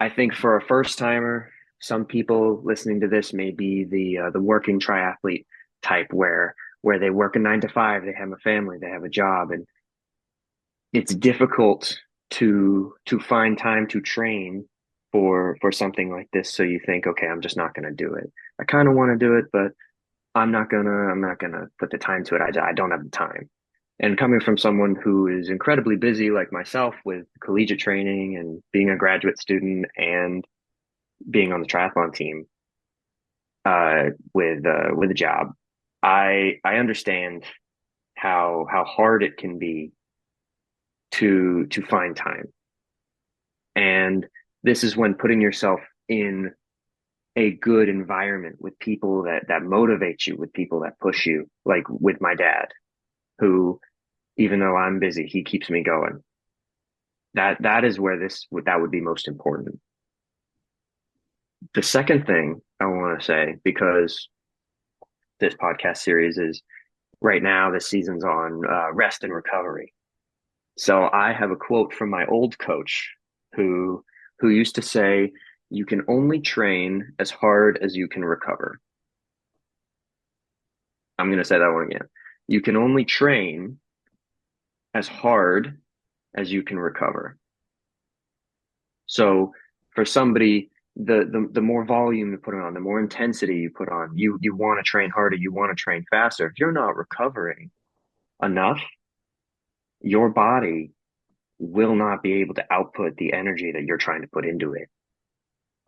I think for a first timer, some people listening to this may be the working triathlete type where they work a 9 to 5, they have a family, they have a job, and it's difficult to find time to train for something like this. So you think, okay, I'm just not going to do it. I kind of want to do it, but I'm not gonna put the time to it. I don't have the time. And coming from someone who is incredibly busy like myself with collegiate training and being a graduate student and being on the triathlon team with a job, I understand how hard it can be to find time. And this is when putting yourself in a good environment with people that motivate you, with people that push you, like with my dad, who, even though I'm busy, he keeps me going. That is where that would be most important. The second thing I want to say, because this podcast series is right now, this season's on rest and recovery. So I have a quote from my old coach who used to say, "You can only train as hard as you can recover." I'm going to say that one again. You can only train as hard as you can recover. So for somebody, the more volume you put on, the more intensity you put on, you want to train harder, you want to train faster. If you're not recovering enough, your body will not be able to output the energy that you're trying to put into it.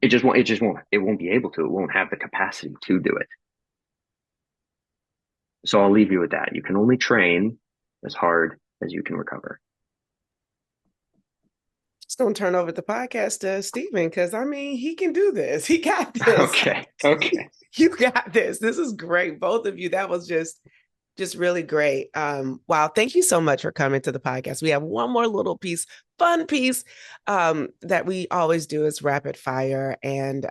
It won't be able to. It won't have the capacity to do it. So I'll leave you with that. You can only train as hard as you can recover. Just gonna turn over the podcast to Stephen, because I mean he can do this. He got this. Okay. You got this. This is great, both of you. That was just really great. Wow, thank you so much for coming to the podcast. We have one more little fun piece that we always do is rapid fire, and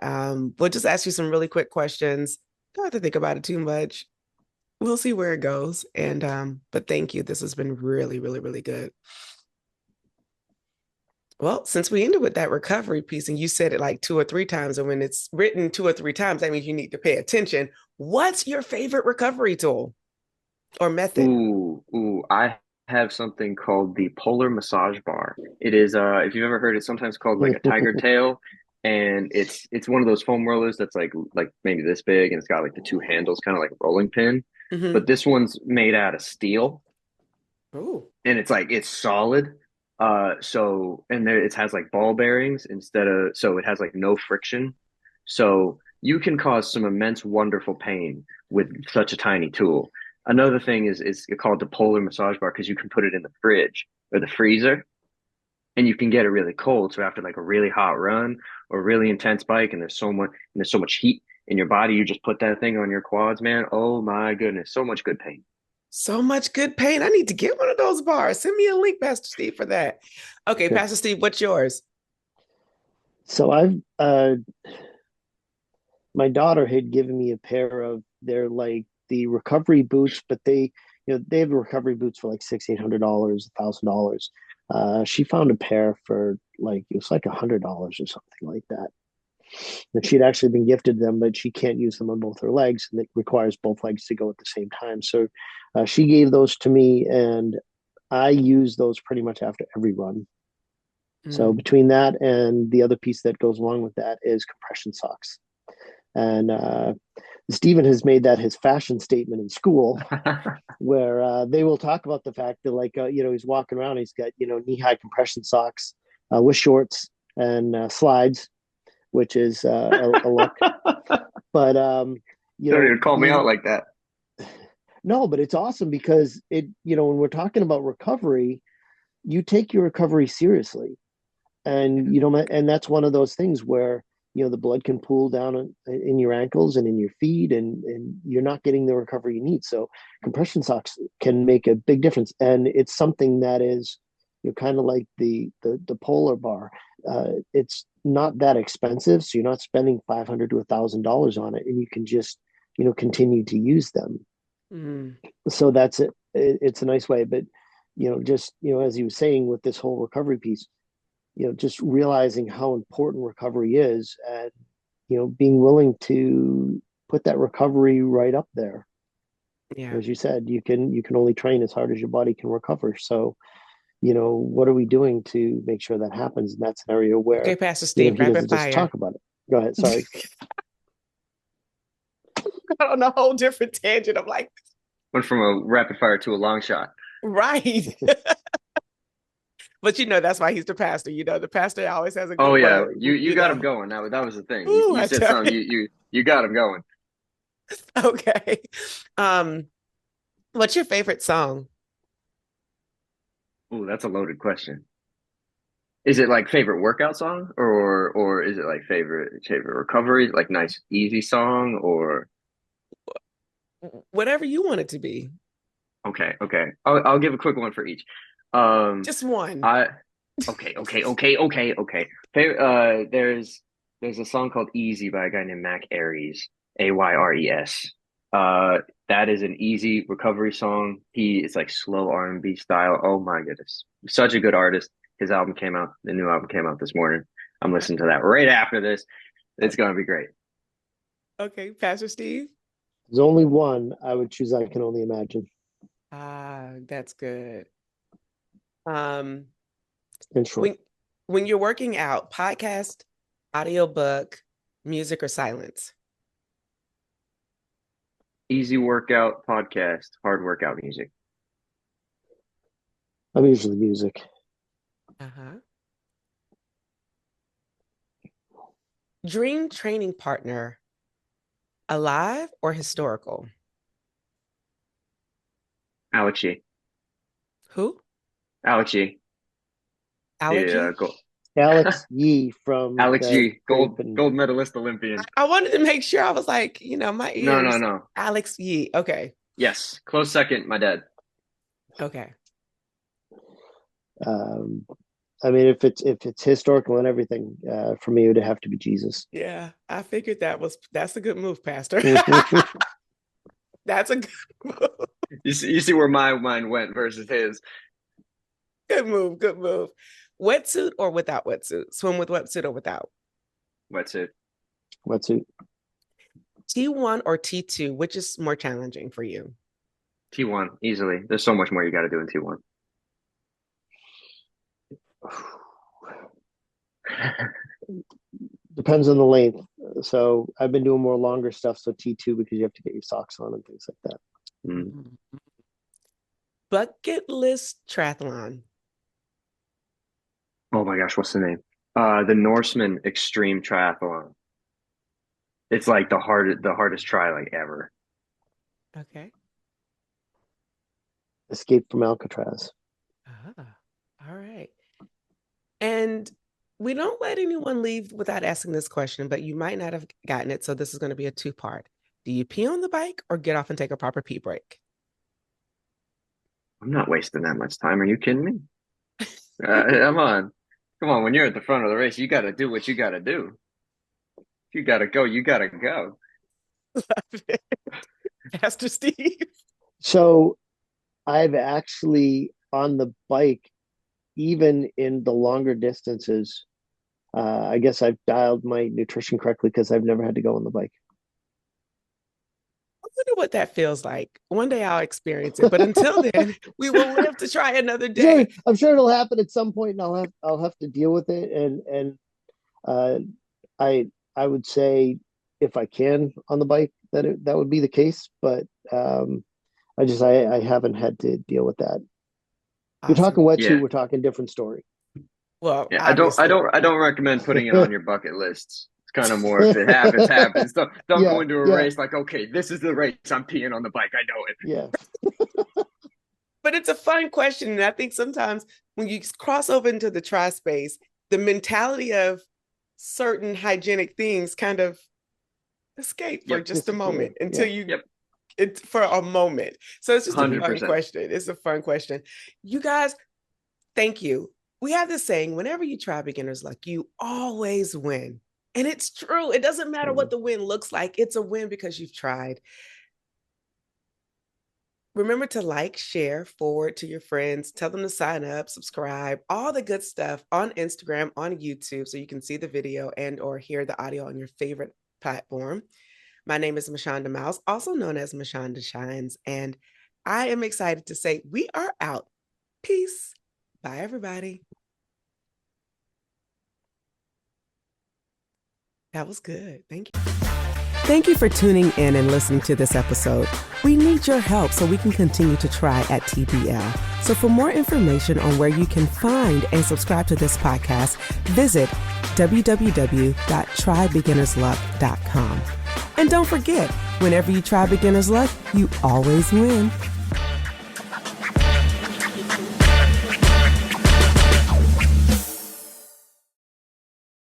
we'll just ask you some really quick questions. Don't have to think about it too much. We'll see where it goes. And but thank you. This has been really, really, really good. Well, since we ended with that recovery piece and you said it like 2 or 3 times, and when it's written 2 or 3 times, that means you need to pay attention. What's your favorite recovery tool or method? I have something called the polar massage bar. It is if you've ever heard it, sometimes called like a tiger tail. And it's one of those foam rollers that's like maybe this big, and it's got like the two handles, kind of like a rolling pin. Mm-hmm. But this one's made out of steel, Oh, and it's solid. So and there it has like ball bearings instead of, so it has like no friction. So you can cause some immense wonderful pain with such a tiny tool. Another thing is called the polar massage bar, because you can put it in the fridge or the freezer, and you can get it really cold. So after like a really hot run or really intense bike, and there's so much heat in your body, you just put that thing on your quads, man. Oh my goodness, so much good pain. so much good pain. I need to get one of those bars. Send me a link, Pastor Steve, for that. Okay, Sure. Pastor Steve, what's yours? So my daughter had given me a pair of their like the recovery boots, but they have recovery boots for like $600-800, $1,000. She found a pair for like it was like $100 or something like that. And she'd actually been gifted them, but she can't use them on both her legs, and it requires both legs to go at the same time. So she gave those to me, and I use those pretty much after every run. So Mm. between that and the other piece that goes along with that is compression socks. And Stephen has made that his fashion statement in school, where they will talk about the fact that, like, he's walking around, he's got, knee-high compression socks with shorts and slides, which is a look. But, Don't even call me he, out like that. no, but it's awesome because when we're talking about recovery, you take your recovery seriously. And and that's one of those things where the blood can pool down in your ankles and in your feet, and you're not getting the recovery you need. So compression socks can make a big difference, and it's something that is kind of like the polar bar. It's not that expensive, so you're not spending $500 to $1,000 on it, and you can just continue to use them. Mm. So that's it. It's a nice way, but just, as he was saying with this whole recovery piece, just realizing how important recovery is, and, being willing to put that recovery right up there. Yeah. As you said, you can only train as hard as your body can recover. So, what are we doing to make sure that happens? And that's an area Okay, where, Pastor Steve, he rapid doesn't just fire. talk about it. Go ahead. Sorry. On a whole different tangent. I'm like, Went from a rapid fire to a long shot. right. But that's why he's the pastor. The pastor always has a Oh good yeah, word. you got him going. That was the thing. You, Ooh, you I said tell something. you. You got him going. Okay. Um, what's your favorite song? Ooh, that's a loaded question. Is it like favorite workout song, or is it like favorite recovery, like nice easy song, or Whatever you want it to be. okay. I'll give a quick one for each. Just one. I okay. There's a song called Easy by a guy named Mac Aries, Ayres. That is an easy recovery song. It's like slow R&B style. Oh my goodness. Such a good artist. The new album came out this morning. I'm listening to that right after this. It's gonna be great. Okay, Pastor Steve. There's only one I would choose. I Can Only Imagine. Ah, that's good. Um, In short, when you're working out, podcast, audiobook, music, or silence? Easy workout podcast, hard workout music. I'm usually music. Uh-huh. Dream training partner, alive or historical? Alex G. Who? Alex G. Allergy? Alex Yee from Alex the G. Great Gold Britain. gold medalist Olympian. I wanted to make sure. I was like, my ears. No. Alex Yee. Okay. Yes, close second, my dad. Okay. Um, I mean, if it's historical and everything, for me, it would have to be Jesus. Yeah, I figured that's a good move, Pastor. That's a good move. You see where my mind went versus his. Good move. Good move. Wetsuit or without wetsuit? Swim with wetsuit or without? Wetsuit. Wetsuit. T1 or T2, which is more challenging for you? T1, easily. There's so much more you got to do in T1. Depends on the length. So I've been doing more longer stuff. So T2, because you have to get your socks on and things like that. Mm. Bucket list triathlon. Oh my gosh, what's the name? The Norseman Extreme Triathlon. It's like the hardest try like ever. Okay. Escape from Alcatraz. All right. And we don't let anyone leave without asking this question, but you might not have gotten it. So this is going to be a two-part. Do you pee on the bike or get off and take a proper pee break? I'm not wasting that much time. Are you kidding me? Come on. Come on. When you're at the front of the race, you got to do what you got to do. If you got to go, you got to go. Love it. Pastor Steve. So I've actually on the bike, even in the longer distances, I guess I've dialed my nutrition correctly because I've never had to go on the bike. I wonder what that feels like. One day I'll experience it, but until then, we will live to try another day. I'm sure it'll happen at some point, and I'll have to deal with it. And uh, I would say if I can on the bike that would be the case, but I haven't had to deal with that. You're Awesome. talking wetsuit, Yeah. we're talking different story. Well, Yeah. obviously. I don't recommend putting it on your bucket lists. It's kind of more if it happens, happens. Don't go into a race like, okay, this is the race. I'm peeing on the bike. I know it. Yeah. But it's a fun question. And I think sometimes when you cross over into the tri space, the mentality of certain hygienic things kind of escape for just a moment until it's for a moment. So it's just 100%. A fun question. It's a fun question. You guys, thank you. We have this saying, whenever you try beginner's luck, you always win. And it's true. It doesn't matter what the win looks like. It's a win because you've tried. Remember to like, share, forward to your friends, tell them to sign up, subscribe, all the good stuff on Instagram, on YouTube, so you can see the video and or hear the audio on your favorite platform. My name is Mashonda Mouse, also known as Mashonda Shines, and I am excited to say we are out. Peace. Bye, everybody. That was good. Thank you. Thank you for tuning in and listening to this episode. We need your help so we can continue to try at TBL. So for more information on where you can find and subscribe to this podcast, visit www.trybeginnersluck.com. And don't forget, whenever you try beginner's luck, you always win.